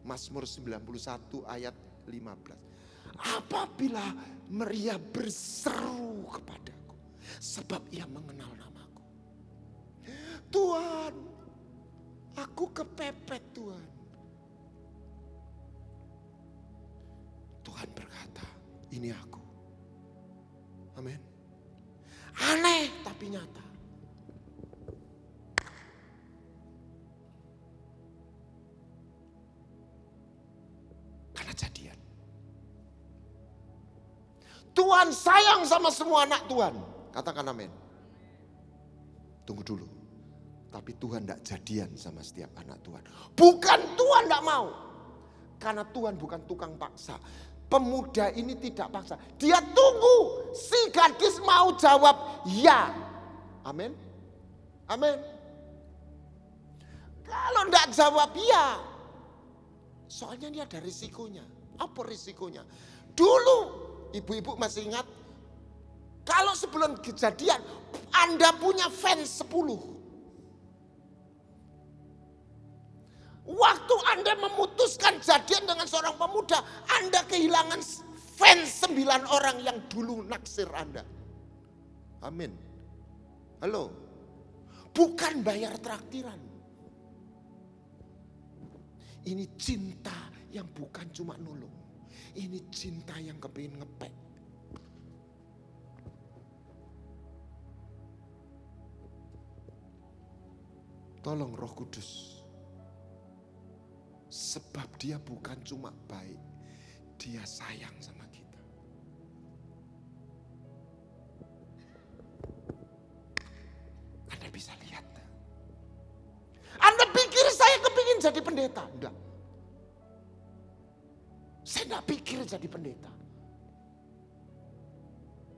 Mazmur 91 ayat 15. Apabila Maria berseru kepadaku, sebab ia mengenal namaku. Tuhan, aku kepepet Tuhan. Tuhan berkata, ini aku. Amin. Aneh tapi nyata. Karena jadian. Tuhan sayang sama semua anak Tuhan. Katakan amin. Tunggu dulu. Tapi Tuhan tidak jadian sama setiap anak Tuhan. Bukan Tuhan tidak mau. Karena Tuhan bukan tukang paksa. Pemuda ini tidak paksa. Dia tunggu si gadis mau jawab ya. Amin. Amin. Kalau tidak jawab ya. Soalnya ini ada risikonya. Apa risikonya? Dulu ibu-ibu masih ingat. Kalau sebelum kejadian Anda punya fans 10. Waktu Anda memutuskan jadian dengan seorang pemuda, Anda kehilangan fans 9 orang yang dulu naksir Anda. Amin. Halo. Bukan bayar traktiran. Ini cinta yang bukan cuma nolong. Ini cinta yang kepingin ngepek. Tolong Roh Kudus. Sebab dia bukan cuma baik, dia sayang sama kita. Anda bisa lihat. Anda pikir saya kepingin jadi pendeta? Enggak. Saya enggak pikir jadi pendeta.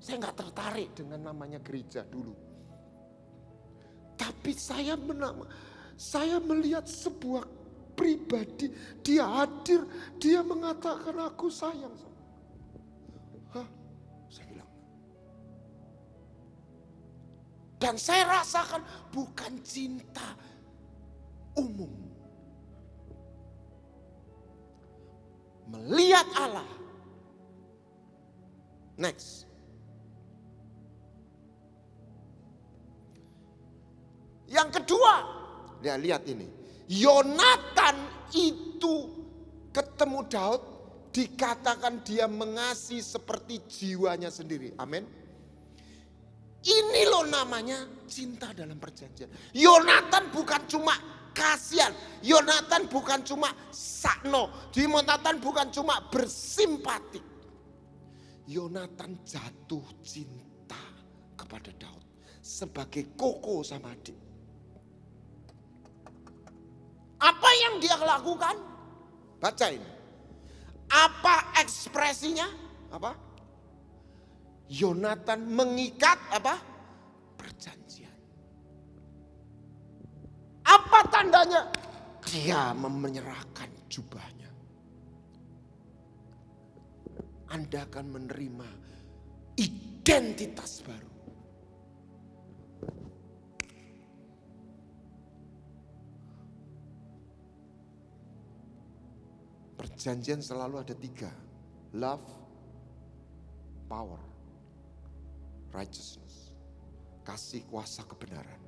Saya enggak tertarik dengan namanya gereja dulu. Tapi saya melihat sebuah pribadi, dia hadir, dia mengatakan aku sayang sama. Hah? Saya bilang. Dan saya rasakan bukan cinta umum. Melihat Allah. Next. Yang kedua, ya lihat ini. Yonatan itu ketemu Daud, dikatakan dia mengasihi seperti jiwanya sendiri. Amin. Ini loh namanya cinta dalam perjanjian. Yonatan bukan cuma kasihan. Yonatan bukan cuma sakno. Yonatan bukan cuma bersimpatik. Yonatan jatuh cinta kepada Daud sebagai koko sama adik. Apa yang dia lakukan? Baca ini. Apa ekspresinya? Apa? Yonatan mengikat apa? Perjanjian. Apa tandanya? Dia menyerahkan jubahnya. Anda akan menerima identitas baru. Perjanjian selalu ada 3. Love, power, righteousness. Kasih, kuasa, kebenaran.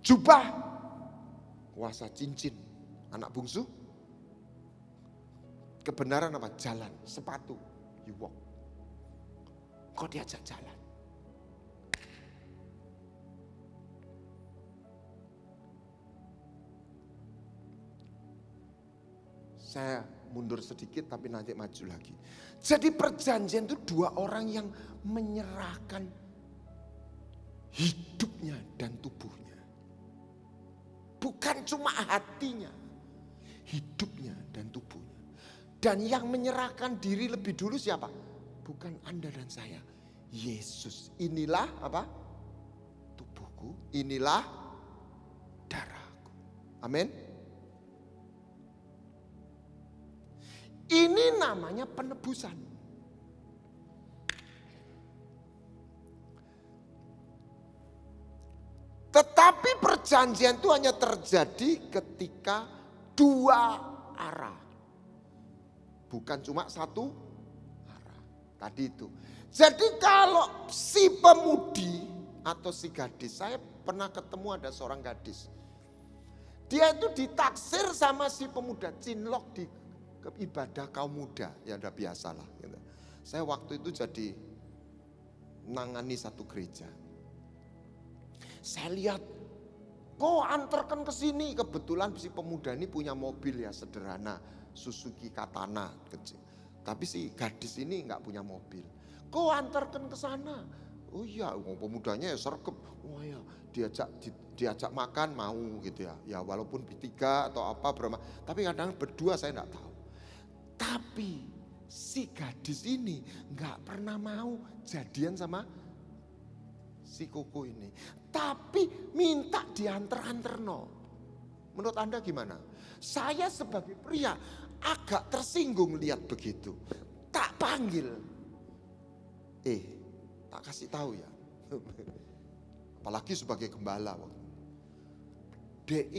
Jubah, kuasa, cincin. Anak bungsu. Kebenaran apa? Jalan, sepatu. You walk. Kau diajak jalan. Saya mundur sedikit tapi nanti maju lagi. Jadi perjanjian itu 2 orang yang menyerahkan hidupnya dan tubuhnya. Bukan cuma hatinya, hidupnya dan tubuhnya. Dan yang menyerahkan diri lebih dulu siapa? Bukan Anda dan saya, Yesus. Inilah apa? Tubuhku, inilah darahku. Amin. Ini namanya penebusan. Tetapi perjanjian itu hanya terjadi ketika dua arah. Bukan cuma satu arah. Tadi itu. Jadi kalau si pemudi atau si gadis, saya pernah ketemu ada seorang gadis. Dia itu ditaksir sama si pemuda, cinlok di ibadah kaum muda. Ya udah biasalah. Gitu. Saya waktu itu jadi nangani satu gereja. Saya lihat, kok antarkan ke sini. Kebetulan si pemuda ini punya mobil ya sederhana, Suzuki Katana kecil. Tapi si gadis ini nggak punya mobil. Kok antarkan ke sana? Oh iya, pemudanya ya sergap. Oh ya, diajak makan mau gitu ya. Ya walaupun bertiga atau apa berapa. Tapi kadang berdua saya nggak tahu. Tapi si gadis ini nggak pernah mau jadian sama si koko ini. Tapi minta diantar-antar no. Menurut Anda gimana? Saya sebagai pria agak tersinggung lihat begitu. Tak panggil. Tak kasih tahu ya. Apalagi sebagai gembala. Dek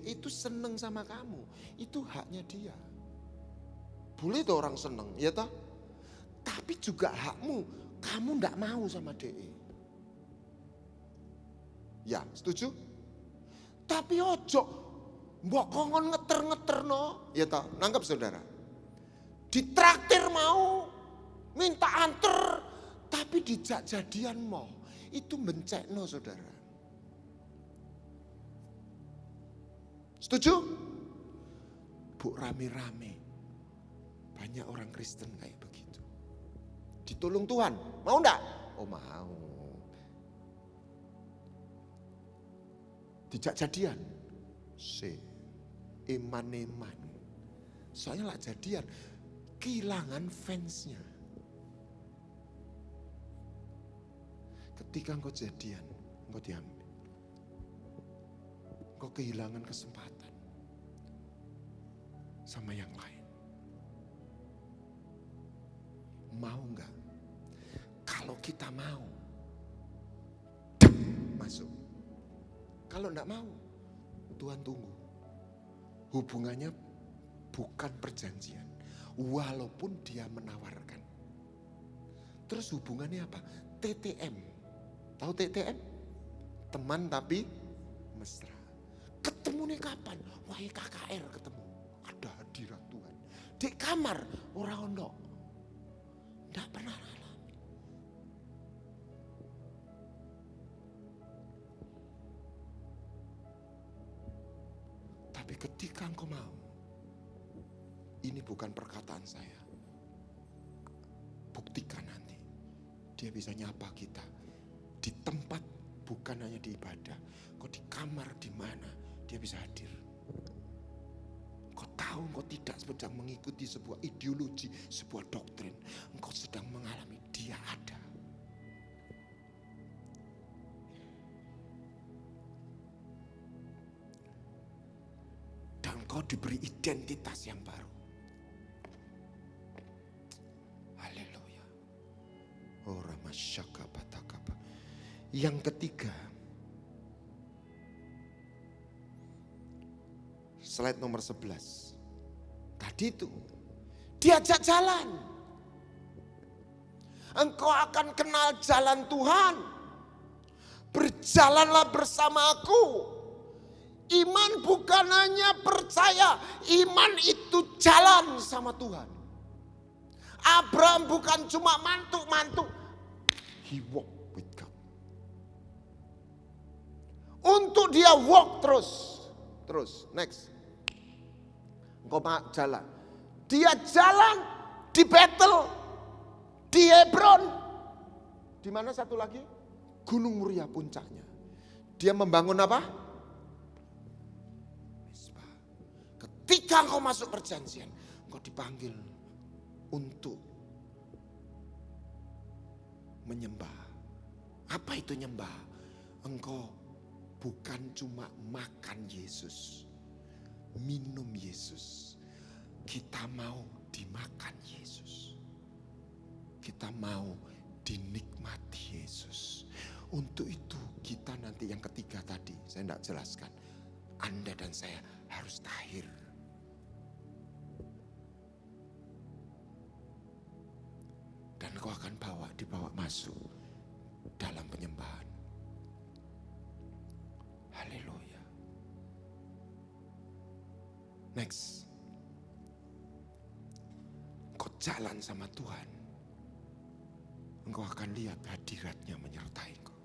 itu seneng sama kamu. Itu haknya dia. Boleh tuh orang seneng, ya toh? Tapi juga hakmu. Kamu nggak mau sama DE. Ya, setuju? Tapi ojo mbok kongon ngeter-ngeter no. Ya toh, nangkep saudara. Ditraktir mau, minta anter, tapi dijak jadian mau. Itu bencekno saudara. Setuju? Bu, rame-rame. Banyak orang Kristen kayak begitu. Ditolong Tuhan, mau enggak? Oh mau. Dijak jadian. Eman-eman. Soalnya lah jadian, kehilangan fansnya. Ketika engkau jadian, engkau diambil. Engkau kehilangan kesempatan sama yang lain. Mau enggak? Kalau kita mau, masuk. Kalau enggak mau, Tuhan tunggu. Hubungannya bukan perjanjian. Walaupun dia menawarkan. Terus hubungannya apa? TTM. Tahu TTM? Teman tapi mesra. Ketemu nih kapan? Wah KKR ketemu. Ada hadirat Tuhan. Di kamar orang ono. Tidak pernah alami. Tapi ketika engkau mau, ini bukan perkataan saya. Buktikan nanti. Dia bisa nyapa kita. Di tempat, bukan hanya di ibadah. Kau di kamar, di mana, dia bisa hadir. Kau tahu engkau tidak sedang mengikuti sebuah ideologi, sebuah doktrin. Engkau sedang mengalami, dia ada. Dan engkau diberi identitas yang baru. Haleluya. Oh ramasyaka patakapa. Yang ketiga. Slide nomor 11. Tadi itu. Diajak jalan. Engkau akan kenal jalan Tuhan. Berjalanlah bersama aku. Iman bukan hanya percaya. Iman itu jalan sama Tuhan. Abraham bukan cuma mantuk-mantuk. He walk with God. Untuk dia walk terus. Terus, next. Engkau jalan. Dia jalan di Betel, di Hebron. Di mana satu lagi? Gunung Muria puncaknya. Dia membangun apa? Ketika engkau masuk perjanjian, engkau dipanggil untuk menyembah. Apa itu nyembah? Engkau bukan cuma makan Yesus, minum Yesus. Kita mau dimakan Yesus. Kita mau dinikmati Yesus. Untuk itu kita nanti yang ketiga tadi, saya tidak jelaskan. Anda dan saya harus tahir. Dan kau akan dibawa masuk dalam penyembahan. Haleluya. Next. Kau jalan sama Tuhan. Engkau akan lihat hadiratnya menyertai engkau.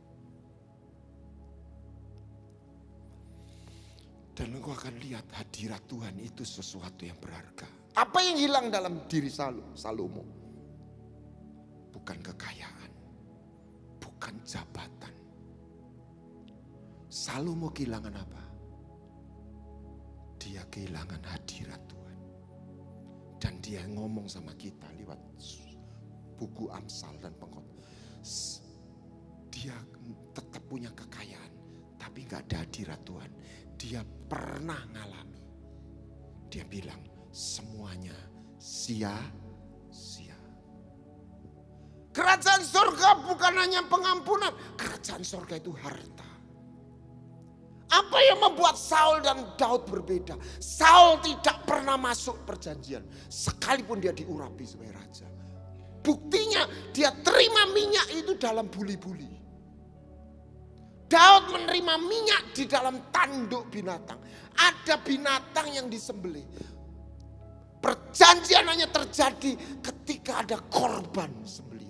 Dan engkau akan lihat hadirat Tuhan itu sesuatu yang berharga. Apa yang hilang dalam diri Salomo? Bukan kekayaan, bukan jabatan. Salomo kehilangan apa? Dia kehilangan hadirat Tuhan. Dan dia ngomong sama kita lewat buku Amsal dan Pengkhotbah. Dia tetap punya kekayaan, tapi gak ada hadirat Tuhan. Dia pernah ngalami. Dia bilang semuanya sia-sia. Kerajaan surga bukan hanya pengampunan. Kerajaan surga itu harta. Apa yang membuat Saul dan Daud berbeda? Saul tidak pernah masuk perjanjian. Sekalipun dia diurapi sebagai raja. Buktinya dia terima minyak itu dalam buli-buli. Daud menerima minyak di dalam tanduk binatang. Ada binatang yang disembelih. Perjanjian hanya terjadi ketika ada korban sembelihan.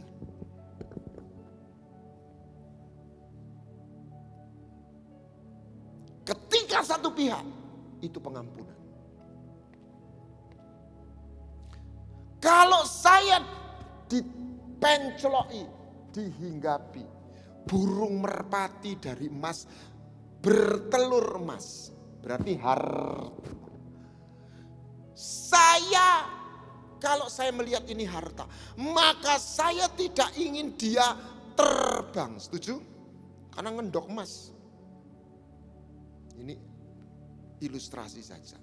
Ketika satu pihak, itu pengampunan. Kalau saya dipencloki, dihinggapi, burung merpati dari emas, bertelur emas, berarti harta. Kalau saya melihat ini harta, maka saya tidak ingin dia terbang, setuju? Karena ngendok emas. Ini ilustrasi saja.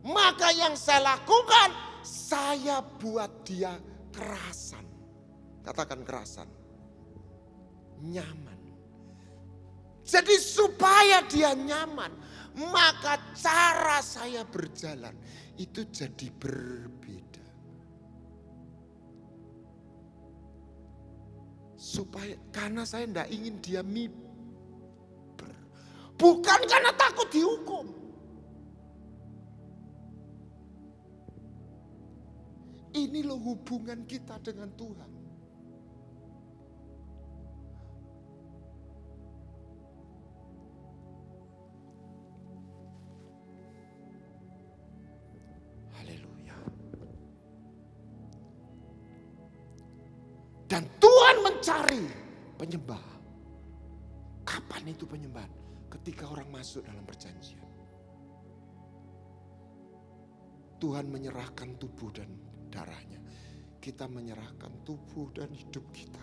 Maka yang saya lakukan, saya buat dia kerasan. Katakan kerasan. Nyaman. Jadi supaya dia nyaman, maka cara saya berjalan itu jadi berbeda. Karena saya tidak ingin dia miber. Bukan karena takut dihukum. Ini loh hubungan kita dengan Tuhan. Haleluya. Dan Tuhan mencari penyembah. Kapan itu penyembahan? Ketika orang masuk dalam perjanjian. Tuhan menyerahkan tubuh dan darahnya. Kita menyerahkan tubuh dan hidup kita.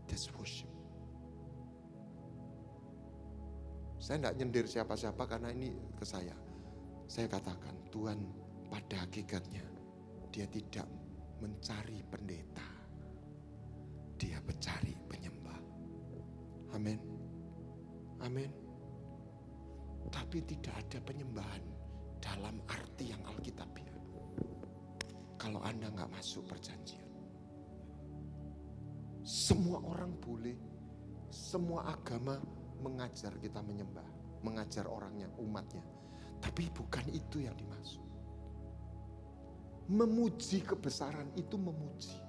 That's worship. Saya tidak nyindir siapa-siapa karena ini ke saya. Saya katakan Tuhan pada hakikatnya dia tidak mencari pendeta. Dia mencari penyembah. Amin. Amin. Tapi tidak ada penyembahan dalam arti yang Alkitabiah. Kalau Anda nggak masuk perjanjian. Semua orang boleh, semua agama mengajar kita menyembah. Mengajar orangnya, umatnya. Tapi bukan itu yang dimaksud. Memuji kebesaran itu memuji.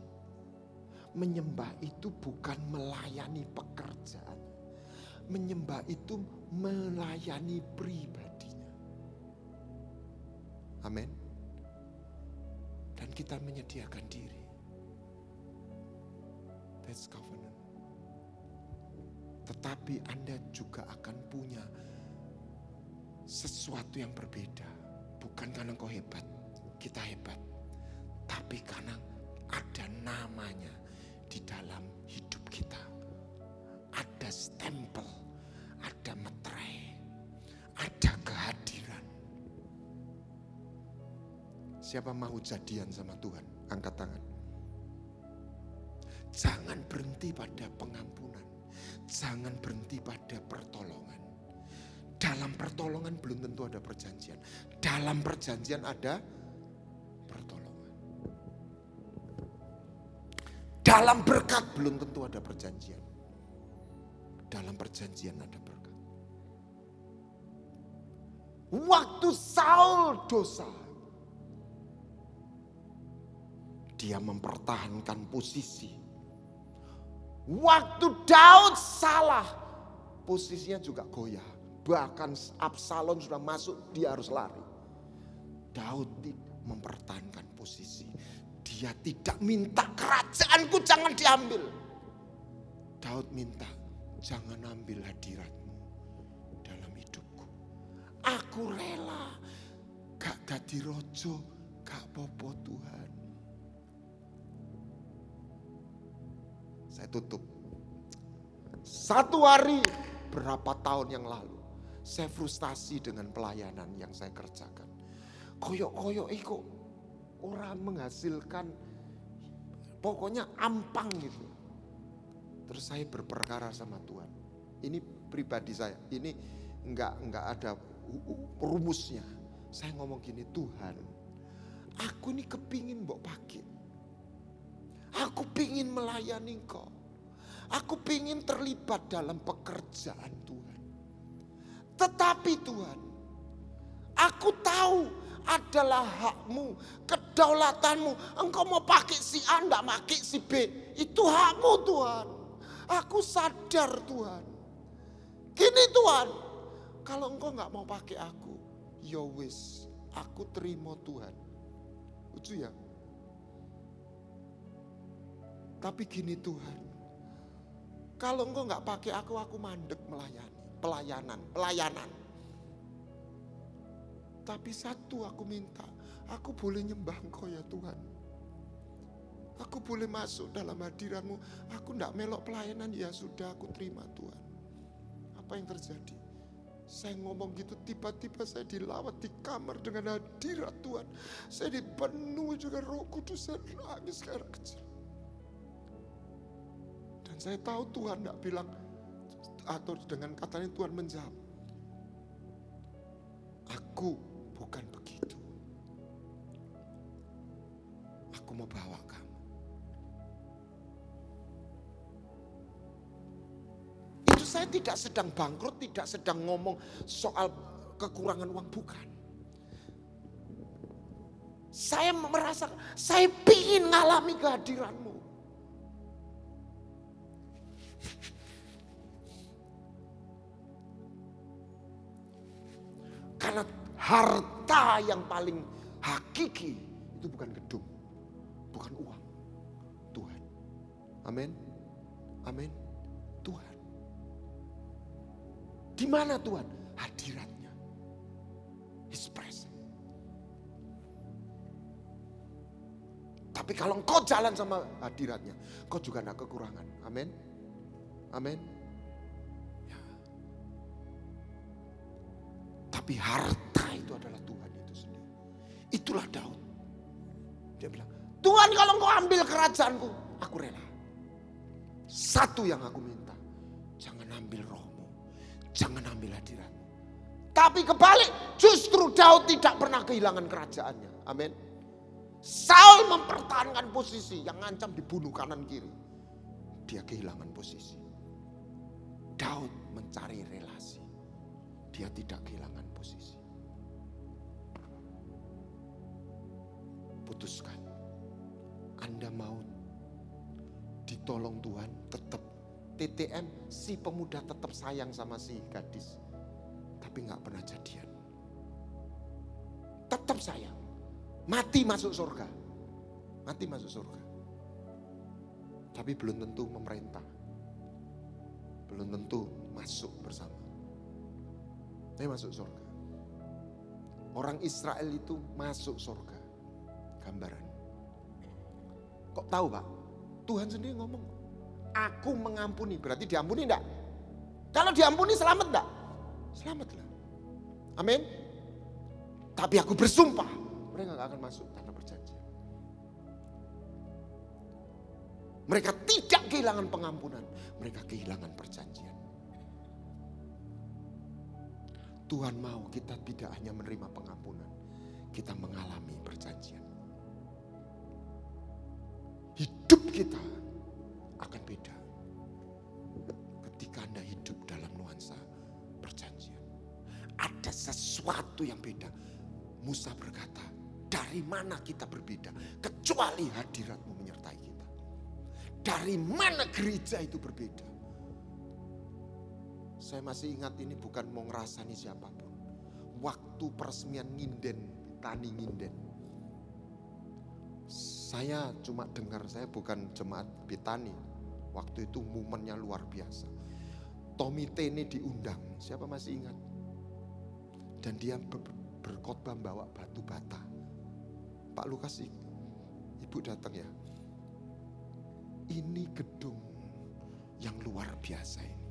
Menyembah itu bukan melayani pekerjaan. Menyembah itu melayani pribadinya. Amin. Dan kita menyediakan diri. That's covenant. Tetapi Anda juga akan punya sesuatu yang berbeda. engkau hebat, kita hebat. Tapi karena ada namanya di dalam hidup kita. Ada stempel, ada meterai, ada kehadiran. Siapa mau jadian sama Tuhan? Angkat tangan. Jangan berhenti pada pengampunan. Jangan berhenti pada pertolongan. Dalam pertolongan belum tentu ada perjanjian. Dalam perjanjian ada pertolongan. Dalam berkat belum tentu ada perjanjian. Dalam perjanjian ada berkat. Waktu Saul dosa, dia mempertahankan posisi. Waktu Daud salah, posisinya juga goyah. Bahkan Absalom sudah masuk, dia harus lari. Daud mempertahankan posisi. Dia tidak minta kerajaanku jangan diambil. Daud minta, jangan ambil hadiratmu dalam hidupku. Aku rela gak dadi rojo, gak popo Tuhan. Saya tutup. Satu hari berapa tahun yang lalu, saya frustasi dengan pelayanan yang saya kerjakan. Koyok-koyok kok orang menghasilkan, pokoknya ampang gitu. Terus saya berperkara sama Tuhan. Ini pribadi saya, ini enggak ada rumusnya. Saya ngomong gini, Tuhan, aku ini kepingin mbok pakai. Aku pingin melayani Engkau. Aku pingin terlibat dalam pekerjaan Tuhan. Tetapi Tuhan, aku tahu adalah hakmu, kedaulatanmu. Engkau mau pakai si A, enggak pakai si B. Itu hakmu Tuhan. Aku sadar Tuhan. Gini Tuhan, kalau Engkau enggak mau pakai aku, ya wis, aku terima Tuhan. Lucu ya? Tapi gini Tuhan, kalau Engkau enggak pakai aku mandek melayani, pelayanan. Tapi satu aku minta, aku boleh nyembah Engkau ya Tuhan. Aku boleh masuk dalam hadirat-Mu. Aku enggak melok pelayanan, ya sudah aku terima Tuhan. Apa yang terjadi? Saya ngomong gitu, tiba-tiba saya dilawat di kamar dengan hadirat Tuhan. Saya dipenuhi juga Roh Kudus, saya nangis kayak kecil. Dan saya tahu Tuhan tidak bilang, atau dengan katanya Tuhan menjawab, aku bukan begitu. Aku mau bawa kamu. Itu saya tidak sedang bangkrut, tidak sedang ngomong soal kekurangan uang, bukan. Saya merasakan, saya ingin ngalami kehadiran-Mu. Karena harta yang paling hakiki itu bukan gedung, bukan uang, Tuhan. Amin, amin, Tuhan. Di mana Tuhan? Hadiratnya, His presence. Tapi kalau engkau jalan sama hadiratnya, engkau juga tidak kekurangan. Amin, amin. Tapi harta itu adalah Tuhan itu sendiri. Itulah Daud. Dia bilang, Tuhan kalau Engkau ambil kerajaanku, aku rela. Satu yang aku minta, jangan ambil rohmu, jangan ambil hadiratmu. Tapi kebalik, justru Daud tidak pernah kehilangan kerajaannya. Amin. Saul mempertahankan posisi yang ngancam dibunuh kanan kiri. Dia kehilangan posisi. Daud mencari relasi. Dia tidak kehilangan posisi. Putuskan. Anda mau ditolong Tuhan, tetap TTM, si pemuda tetap sayang sama si gadis. Tapi gak pernah jadian. Tetap sayang. Mati masuk surga. Mati masuk surga. Tapi belum tentu memerintah. Belum tentu masuk bersama. Saya masuk surga. Orang Israel itu masuk surga. Gambaran. Kok tahu Pak? Tuhan sendiri ngomong, aku mengampuni. Berarti diampuni enggak? Kalau diampuni selamat enggak? Selamatlah. Amin. Tapi aku bersumpah, mereka enggak akan masuk tanah perjanjian. Mereka tidak kehilangan pengampunan, mereka kehilangan perjanjian. Tuhan mau kita tidak hanya menerima pengampunan, kita mengalami perjanjian. Hidup kita akan beda ketika Anda hidup dalam nuansa perjanjian. Ada sesuatu yang beda. Musa berkata, dari mana kita berbeda kecuali hadirat-Mu menyertai kita. Dari mana gereja itu berbeda? Saya masih ingat, ini bukan mau ngerasani siapapun. Waktu peresmian Nginden, Tani Nginden. Saya cuma dengar, saya bukan jemaat Betani. Waktu itu momennya luar biasa. Tommy Tene diundang, siapa masih ingat? Dan dia berkhotbah bawa batu bata. Pak Lukas, Ibu datang ya. Ini gedung yang luar biasa ini.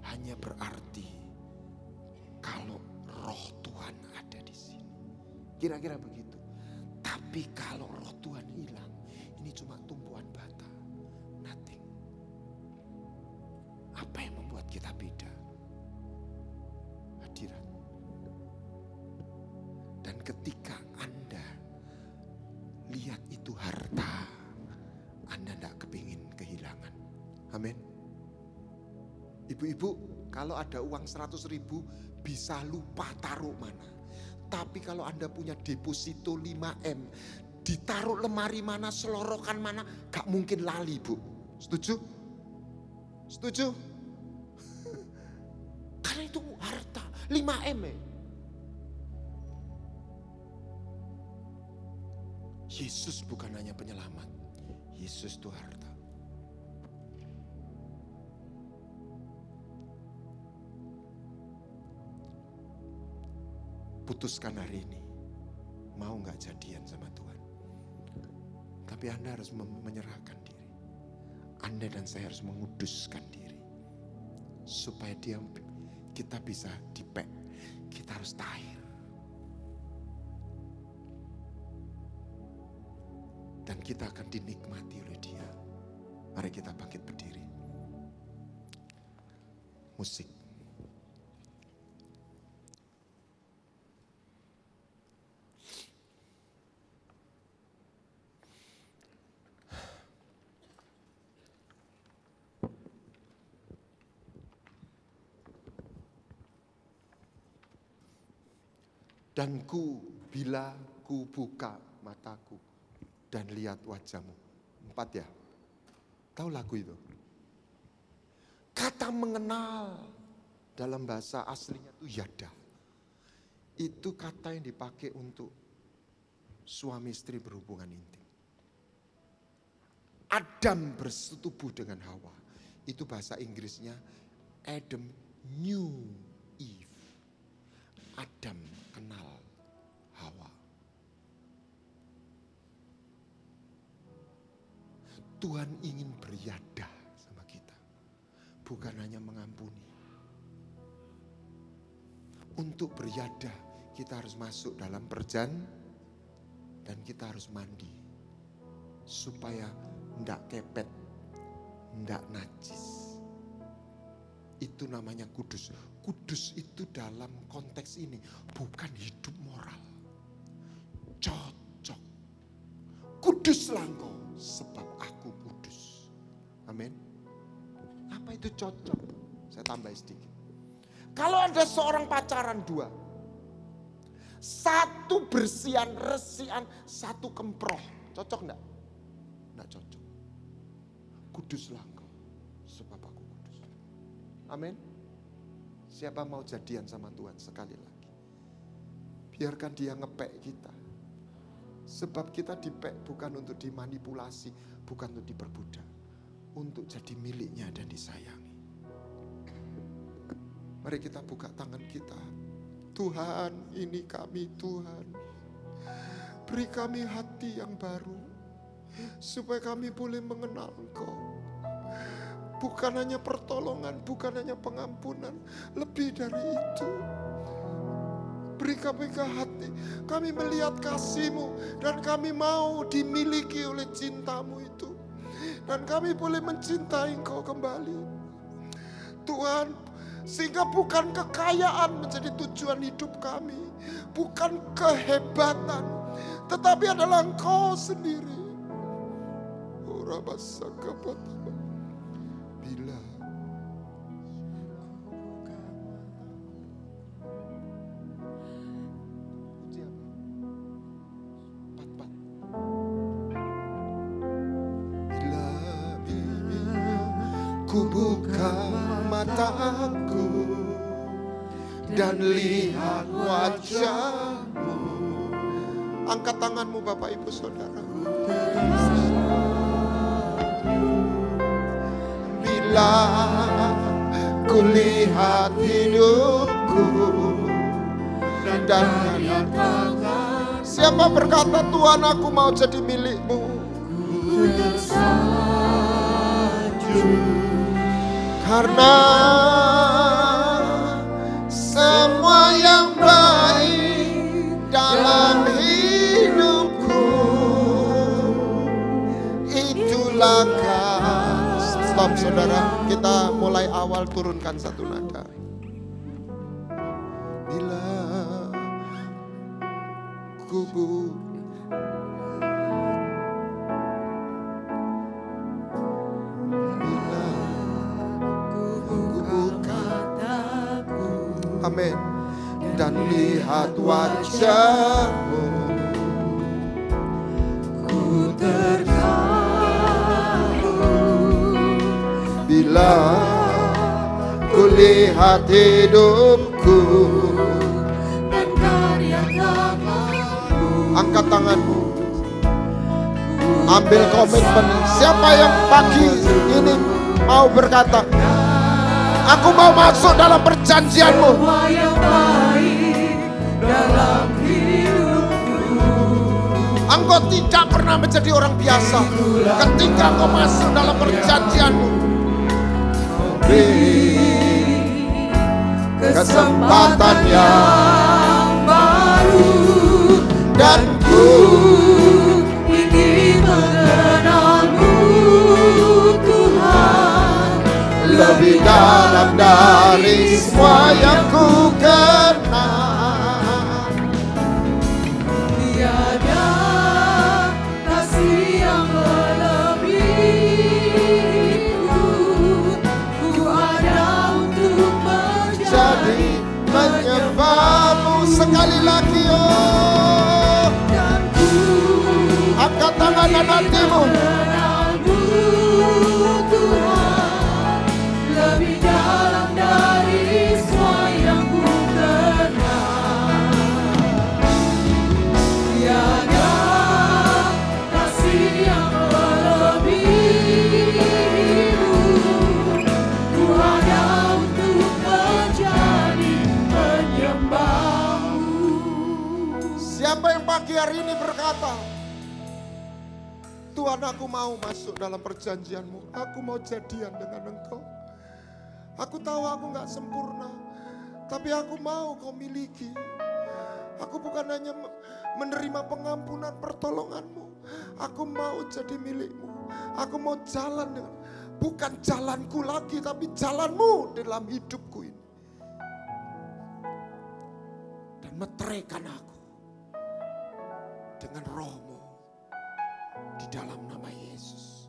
Hanya berarti kalau roh Tuhan ada di sini. Kira-kira begitu. Tapi kalau roh Tuhan hilang, ini cuma tumpuan bata. Nothing. Apa yang membuat kita beda? Hadirat. Dan ketika Anda lihat itu harta, Anda tidak kepingin kehilangan. Amin. Ibu-ibu, kalau ada uang 100.000 bisa lupa taruh mana. Tapi kalau Anda punya deposito 5M, ditaruh lemari mana, selorokan mana, gak mungkin lali, Bu. Setuju? Setuju? Karena itu harta 5M ya. Yesus bukan hanya penyelamat, Yesus itu harta. Putuskan hari ini, mau gak jadian sama Tuhan. Tapi Anda harus menyerahkan diri. Anda dan saya harus menguduskan diri. Supaya kita bisa dipek, kita harus tahir. Dan kita akan dinikmati oleh Dia. Mari kita bangkit berdiri. Musik. Dan bila ku buka mataku dan lihat wajahmu. 4 ya. Tahu lagu itu? Kata mengenal dalam bahasa aslinya itu yada. Itu kata yang dipakai untuk suami istri berhubungan intim. Adam bersetubuh dengan Hawa. Itu bahasa Inggrisnya Adam knew Eve. Adam kenal Hawa. Tuhan ingin beriadah sama kita. Bukan hanya mengampuni. Untuk beriadah kita harus masuk dalam perjanjian dan kita harus mandi. Supaya enggak kepet, enggak najis. Itu namanya kudus. Kudus itu dalam konteks ini bukan hidup moral. Cocok. Kuduslah engkau sebab aku kudus. Amin. Apa itu cocok? Saya tambah sedikit. Kalau ada seorang pacaran 2. Satu bersihan, resian, satu kemproh. Cocok enggak? Enggak cocok. Kuduslah engkau sebab aku kudus. Amin. Siapa mau jadian sama Tuhan sekali lagi? Biarkan Dia ngepek kita. Sebab kita dipek bukan untuk dimanipulasi, bukan untuk diperbudak. Untuk jadi miliknya dan disayangi. Mari kita buka tangan kita. Tuhan, ini kami Tuhan. Beri kami hati yang baru, supaya kami boleh mengenal Engkau. Bukan hanya pertolongan, bukan hanya pengampunan, lebih dari itu. Beri kami ke hati, kami melihat kasih-Mu, dan kami mau dimiliki oleh cinta-Mu itu. Dan kami boleh mencintai Engkau kembali. Tuhan, sehingga bukan kekayaan menjadi tujuan hidup kami, bukan kehebatan, tetapi adalah Engkau sendiri. Bila ku buka mataku dan lihat wajah-Mu. Angkat tanganmu Bapak Ibu Saudara. Bila ku lihat hidupku dan siapa berkata Tuhan aku mau jadi milik-Mu? Karena semua yang baik dalam hidupku itulah kasih. Stop saudara, kita mulai awal turunkan satu nada. Bila ku amin. Dan lihat wajah-Mu, ku terharu. Bila ku lihat hidupku dan karya tanganmu. Angkat tanganmu, ambil komitmen. Siapa yang pagi ini mau berkata, aku mau masuk dalam perjanjian-Mu. Engkau tidak pernah menjadi orang biasa. Ketika engkau masuk dalam perjanjian-Mu, kesempatan yang baru, dan ku ingin mengenal-Mu Tuhan lebih dalam dari semua yang ku kenal. Tiada kasih yang melebihimu, ku ada untuk menjadi menyembah-Mu. Sekali lagi oh, dan ku angkat tangan dan hatimu. Lebih dalam dari semua yang ku kenal. Tiada kasih yang melebihimu, ku ada untuk menjadi penyembah-Mu. Siapa yang pagi hari ini berkata, Tuhan aku mau masuk dalam perjanjian-Mu, aku mau jadian dengan Engkau. Aku tahu aku gak sempurna, tapi aku mau Kau miliki. Aku bukan hanya menerima pengampunan pertolongan-Mu, aku mau jadi milik-Mu. Aku mau jalan dengan, bukan jalanku lagi, tapi jalan-Mu dalam hidupku ini. Dan meteraikan aku dengan Roh-Mu di dalam nama Yesus.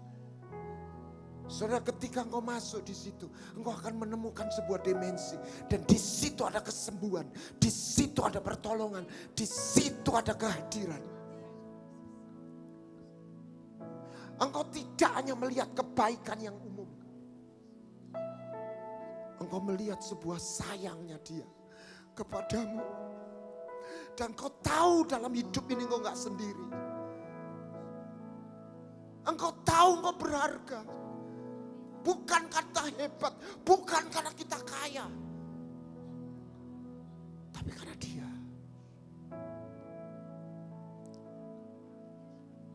Saudara, ketika engkau masuk di situ, engkau akan menemukan sebuah dimensi, dan di situ ada kesembuhan, di situ ada pertolongan, di situ ada kehadiran. Engkau tidak hanya melihat kebaikan yang umum, engkau melihat sebuah sayangnya Dia kepadamu, dan engkau tahu dalam hidup ini engkau gak sendiri. Engkau tahu engkau berharga. Bukan karena hebat, bukan karena kita kaya. tapi karena Dia.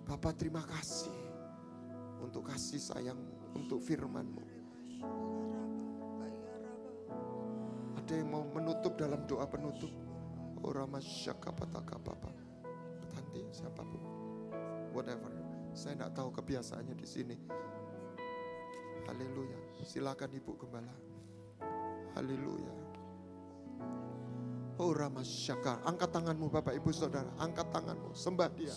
Bapa, terima kasih untuk kasih sayang-Mu, untuk firman-Mu. Ada yang mau menutup dalam doa penutup? Ora masyaka pataka Bapa. Tanti siapapun. Whatever. Saya tidak tahu kebiasaannya di sini. Haleluya. Silakan Ibu Gembala. Haleluya. Ora masyaka. Angkat tanganmu Bapak Ibu Saudara. Angkat tanganmu. Sembah Dia.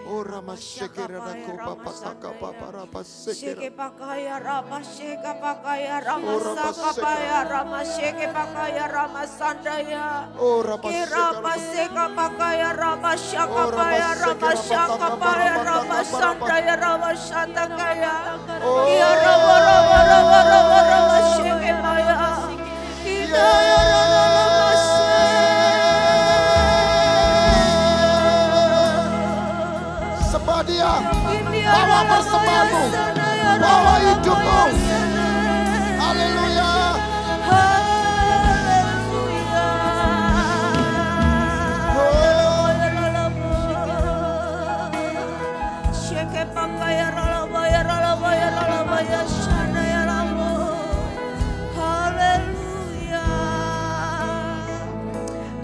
Ora masyakira nako Bapa saka Bapa rapa sekira. Sheke pakaya rama sheka pakaya rama saka pakaya rama sheke pakaya rama sandaya. Ora Rama seka pakaya rama shaka pakaya rama shaka pakaya rama sandaya rama shandakaya. Ya rama rama rama rama rama sheke maya. Hidaya rama sembah Dia. Bawa persembahanmu. Bawa hidupmu. Haleluya.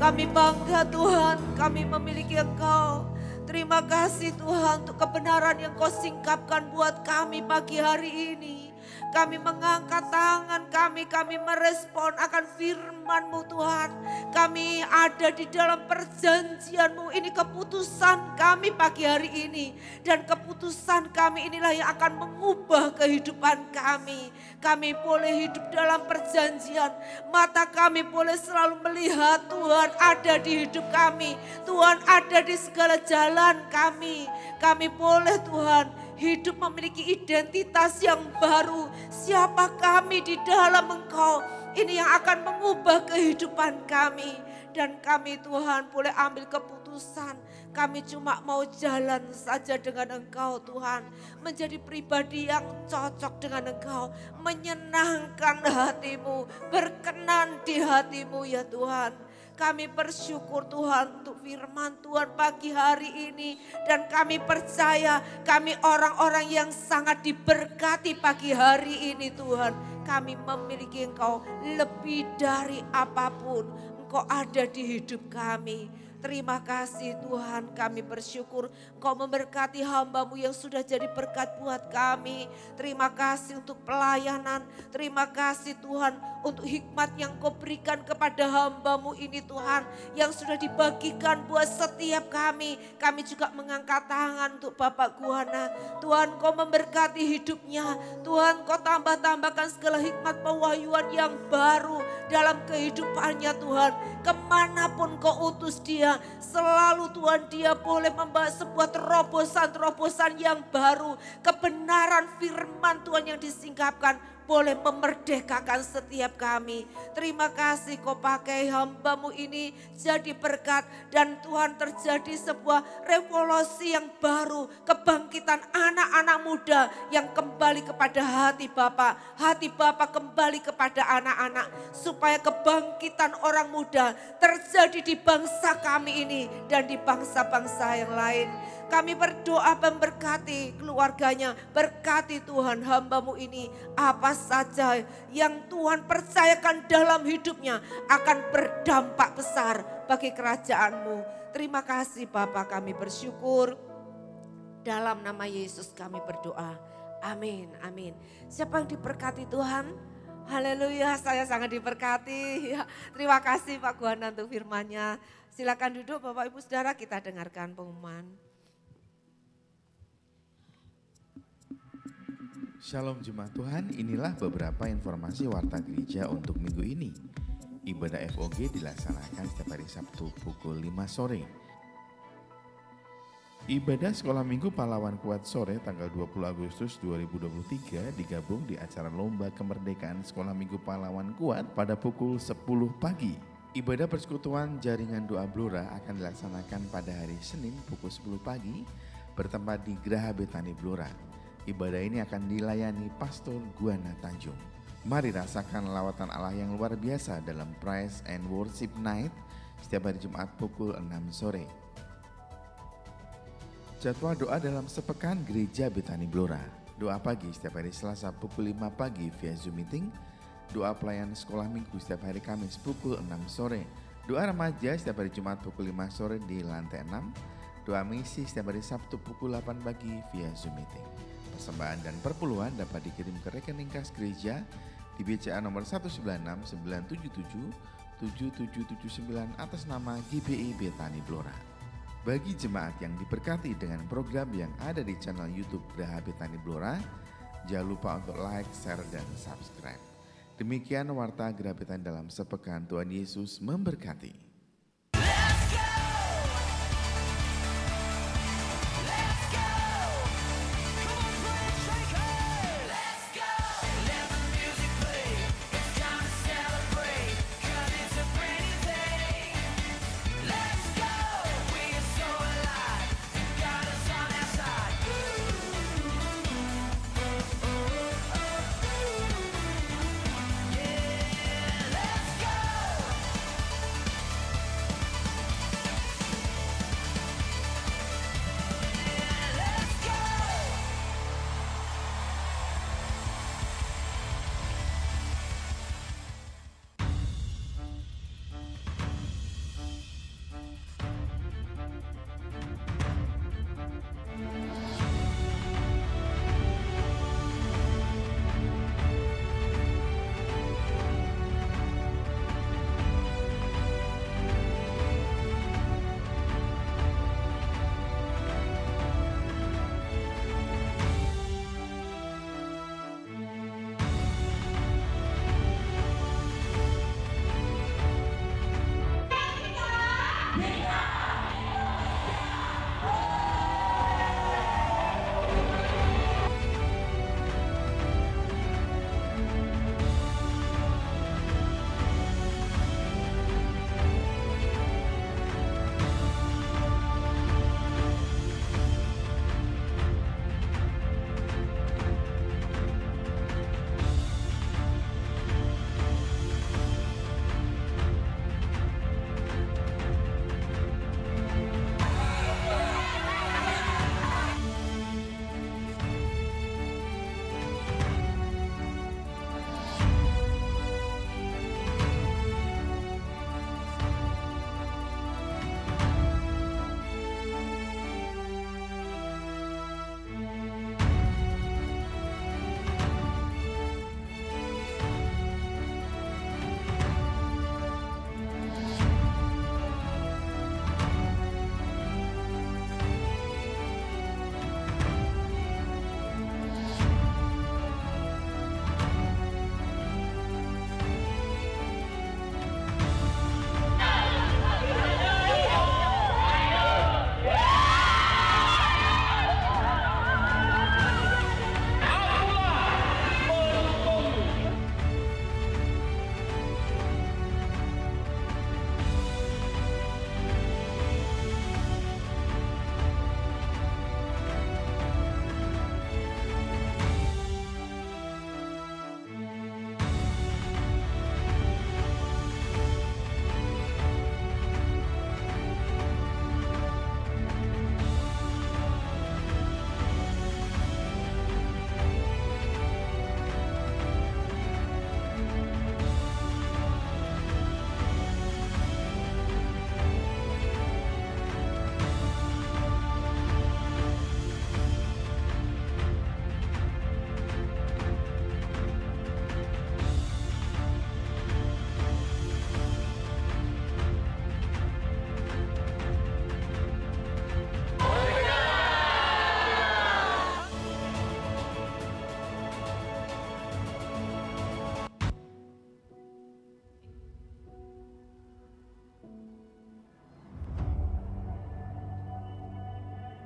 Kami bangga Tuhan, kami memiliki Engkau. Terima kasih Tuhan untuk kebenaran yang Kau singkapkan buat kami pagi hari ini. Kami mengangkat tangan kami merespon akan firman-Mu Tuhan. Kami ada di dalam perjanjian-Mu, ini keputusan kami pagi hari ini. Dan keputusan kami inilah yang akan mengubah kehidupan kami. Kami boleh hidup dalam perjanjian. Mata kami boleh selalu melihat Tuhan ada di hidup kami. Tuhan ada di segala jalan kami. Kami boleh Tuhan hidup memiliki identitas yang baru. Siapa kami di dalam Engkau. Ini yang akan mengubah kehidupan kami. Dan kami Tuhan boleh ambil keputusan. Kami cuma mau jalan saja dengan Engkau Tuhan. Menjadi pribadi yang cocok dengan Engkau. Menyenangkan hati-Mu. Berkenan di hati-Mu ya Tuhan. Kami bersyukur Tuhan untuk firman Tuhan pagi hari ini. Dan kami percaya kami orang-orang yang sangat diberkati pagi hari ini Tuhan. Kami memiliki Engkau lebih dari apapun. Engkau ada di hidup kami. Terima kasih Tuhan, kami bersyukur Engkau memberkati hamba-Mu yang sudah jadi berkat buat kami. Terima kasih untuk pelayanan, terima kasih Tuhan untuk hikmat yang Kau berikan kepada hamba-Mu ini Tuhan. Yang sudah dibagikan buat setiap kami. Kami juga mengangkat tangan untuk Bapak Guana. Tuhan Kau memberkati hidupnya. Tuhan Kau tambah-tambahkan segala hikmat pewahyuan yang baru dalam kehidupannya Tuhan. Kemanapun Kau utus dia, selalu Tuhan dia boleh membawa sebuah terobosan-terobosan yang baru. Kebenaran firman Tuhan yang disingkapkan boleh memerdekakan setiap kami. Terima kasih Kau pakai hamba-Mu ini jadi berkat. Dan Tuhan terjadi sebuah revolusi yang baru. Kebangkitan anak-anak muda yang kembali kepada hati Bapa. Hati Bapa kembali kepada anak-anak. Supaya kebangkitan orang muda terjadi di bangsa kami ini. Dan di bangsa-bangsa yang lain. Kami berdoa memberkati keluarganya. Berkati Tuhan hamba-Mu ini. Apa saja yang Tuhan percayakan dalam hidupnya akan berdampak besar bagi kerajaan-Mu. Terima kasih Bapa, kami bersyukur. Dalam nama Yesus kami berdoa. Amin, amin. Siapa yang diberkati Tuhan? Haleluya, saya sangat diberkati. Terima kasih Pak Guana untuk firman-Nya. Silakan duduk Bapak Ibu Saudara, kita dengarkan pengumuman. Shalom Jemaat Tuhan, inilah beberapa informasi Warta Gereja untuk minggu ini. Ibadah FOG dilaksanakan setiap hari Sabtu pukul 5 sore. Ibadah Sekolah Minggu Pahlawan Kuat sore tanggal 20 Agustus 2023 digabung di acara Lomba Kemerdekaan Sekolah Minggu Pahlawan Kuat pada pukul 10 pagi. Ibadah persekutuan jaringan doa Blora akan dilaksanakan pada hari Senin pukul 10 pagi bertempat di Geraha Betani Blora. Ibadah ini akan dilayani Pastor Guana Tanjung. Mari rasakan lawatan Allah yang luar biasa dalam Praise and Worship Night setiap hari Jumat pukul 6 sore. Jadwal doa dalam sepekan Gereja Betani Blora. Doa pagi setiap hari Selasa pukul 5 pagi via Zoom Meeting. Doa pelayan sekolah minggu setiap hari Kamis pukul 6 sore. Doa remaja setiap hari Jumat pukul 5 sore di lantai 6. Doa misi setiap hari Sabtu pukul 8 pagi via Zoom Meeting. Persembahan dan perpuluhan dapat dikirim ke rekening kas gereja di BCA nomor 196-977-7779 atas nama GBI Betani Blora. Bagi jemaat yang diberkati dengan program yang ada di channel YouTube Geraha Betani Blora, jangan lupa untuk like, share, dan subscribe. Demikian warta Geraha Betani dalam sepekan. Tuhan Yesus memberkati.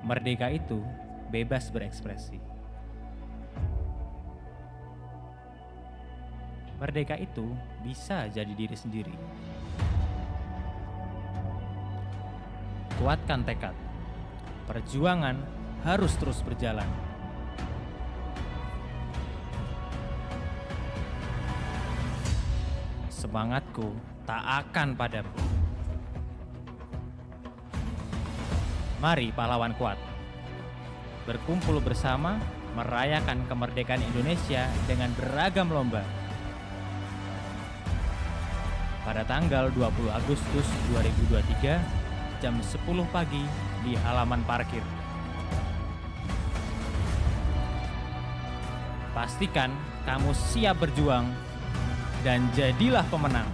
Merdeka itu bebas berekspresi. Merdeka itu bisa jadi diri sendiri. Kuatkan tekad. Perjuangan harus terus berjalan. semangatku tak akan padam. Mari pahlawan kuat, berkumpul bersama merayakan kemerdekaan Indonesia dengan beragam lomba. Pada tanggal 20 Agustus 2023 jam 10 pagi di halaman parkir. Pastikan kamu siap berjuang dan jadilah pemenang.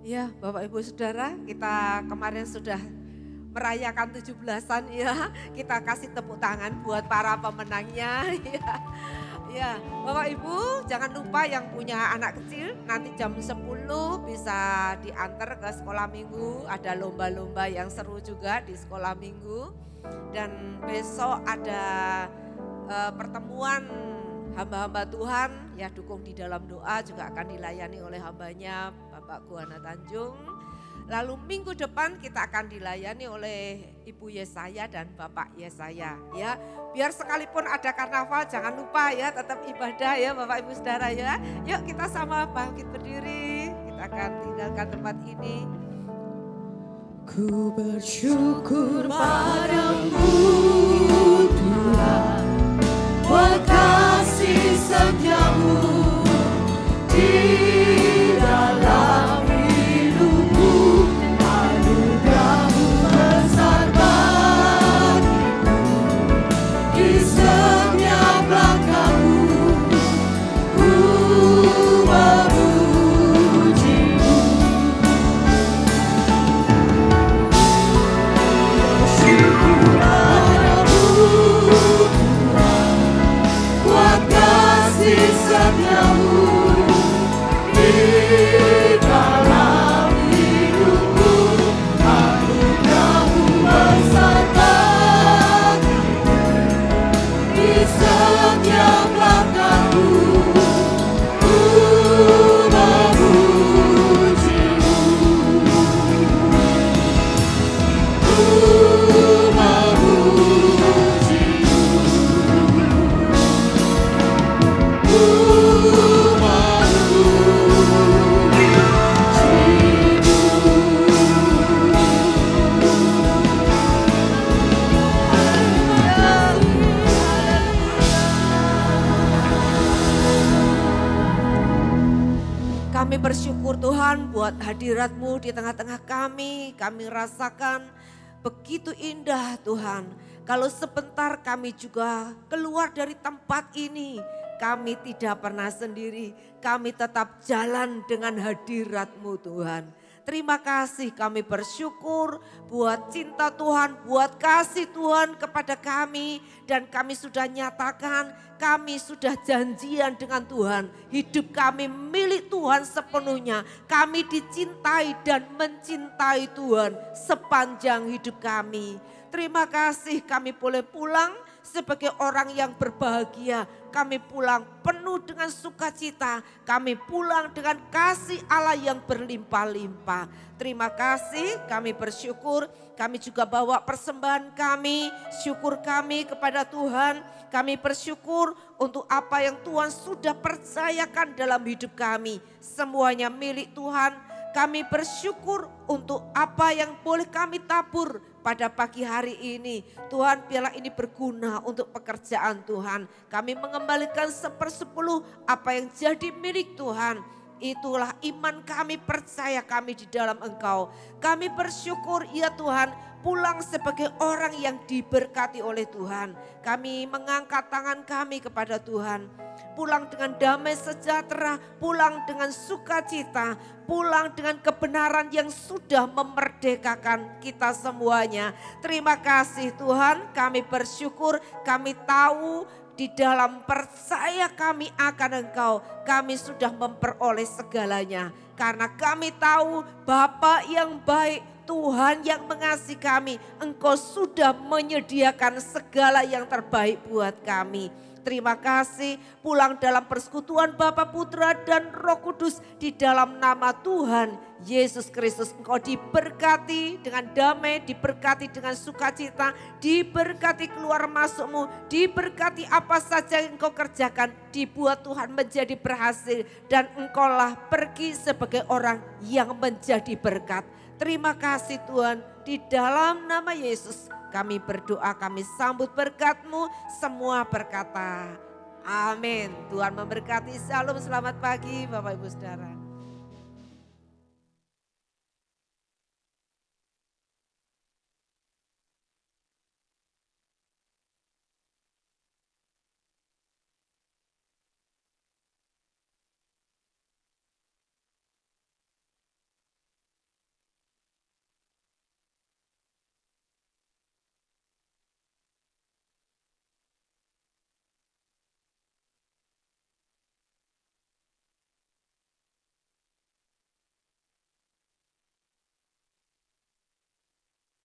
Ya, Bapak Ibu Saudara, kita kemarin sudah merayakan 17-an ya. Kita kasih tepuk tangan buat para pemenangnya ya. Ya, Bapak Ibu jangan lupa yang punya anak kecil nanti jam 10 bisa diantar ke sekolah minggu. Ada lomba-lomba yang seru juga di sekolah minggu. Dan besok ada pertemuan hamba-hamba Tuhan ya, dukung di dalam doa juga akan dilayani oleh hambanya Bapak Guana Tanjung. Lalu minggu depan kita akan dilayani oleh Ibu Yesaya dan Bapak Yesaya ya. Biar sekalipun ada karnaval jangan lupa ya tetap ibadah ya Bapak Ibu Saudara ya. Yuk kita sama bangkit berdiri, kita akan tinggalkan tempat ini. Ku bersyukur padamu Tuhan, buat kasih setiamu di dalam hidupku, anugerahmu besar bagiku, di setiap langkahku ku memujimu. Bersyukur padamu Tuhan, buat kasih setiamu di dalam hidupku, anugerahmu besar bagiku, di setiap langkahku ku memujimu, ku Kami bersyukur Tuhan buat hadirat-Mu di tengah-tengah kami. Kami rasakan begitu indah Tuhan. Kalau sebentar kami juga keluar dari tempat ini, kami tidak pernah sendiri. Kami tetap jalan dengan hadirat-Mu Tuhan. Terima kasih, kami bersyukur buat cinta Tuhan, buat kasih Tuhan kepada kami. Dan kami sudah nyatakan, kami sudah janjian dengan Tuhan. Hidup kami milik Tuhan sepenuhnya. Kami dicintai dan mencintai Tuhan sepanjang hidup kami. Terima kasih kami boleh pulang sebagai orang yang berbahagia. Kami pulang penuh dengan sukacita. Kami pulang dengan kasih Allah yang berlimpah-limpah. Terima kasih, kami bersyukur. Kami juga bawa persembahan kami, syukur kami kepada Tuhan. Kami bersyukur untuk apa yang Tuhan sudah percayakan dalam hidup kami. Semuanya milik Tuhan. Kami bersyukur untuk apa yang boleh kami tabur pada pagi hari ini. Tuhan, biarlah ini berguna untuk pekerjaan Tuhan. Kami mengembalikan 1/10 apa yang jadi milik Tuhan. Itulah iman kami, percaya kami di dalam Engkau. Kami bersyukur ya Tuhan, pulang sebagai orang yang diberkati oleh Tuhan. Kami mengangkat tangan kami kepada Tuhan. Pulang dengan damai sejahtera, pulang dengan sukacita, pulang dengan kebenaran yang sudah memerdekakan kita semuanya. Terima kasih Tuhan, kami bersyukur, kami tahu di dalam percaya kami akan Engkau, kami sudah memperoleh segalanya. Karena kami tahu Bapa yang baik, Tuhan yang mengasihi kami, Engkau sudah menyediakan segala yang terbaik buat kami. Terima kasih, pulang dalam persekutuan Bapa, Putra dan Roh Kudus, di dalam nama Tuhan Yesus Kristus. Engkau diberkati dengan damai, diberkati dengan sukacita, diberkati keluar masukmu, diberkati apa saja yang engkau kerjakan, dibuat Tuhan menjadi berhasil, dan engkaulah pergi sebagai orang yang menjadi berkat. Terima kasih Tuhan, di dalam nama Yesus kami berdoa, kami sambut berkat-Mu, semua berkata amin. Tuhan memberkati, shalom, selamat pagi Bapak Ibu Saudara.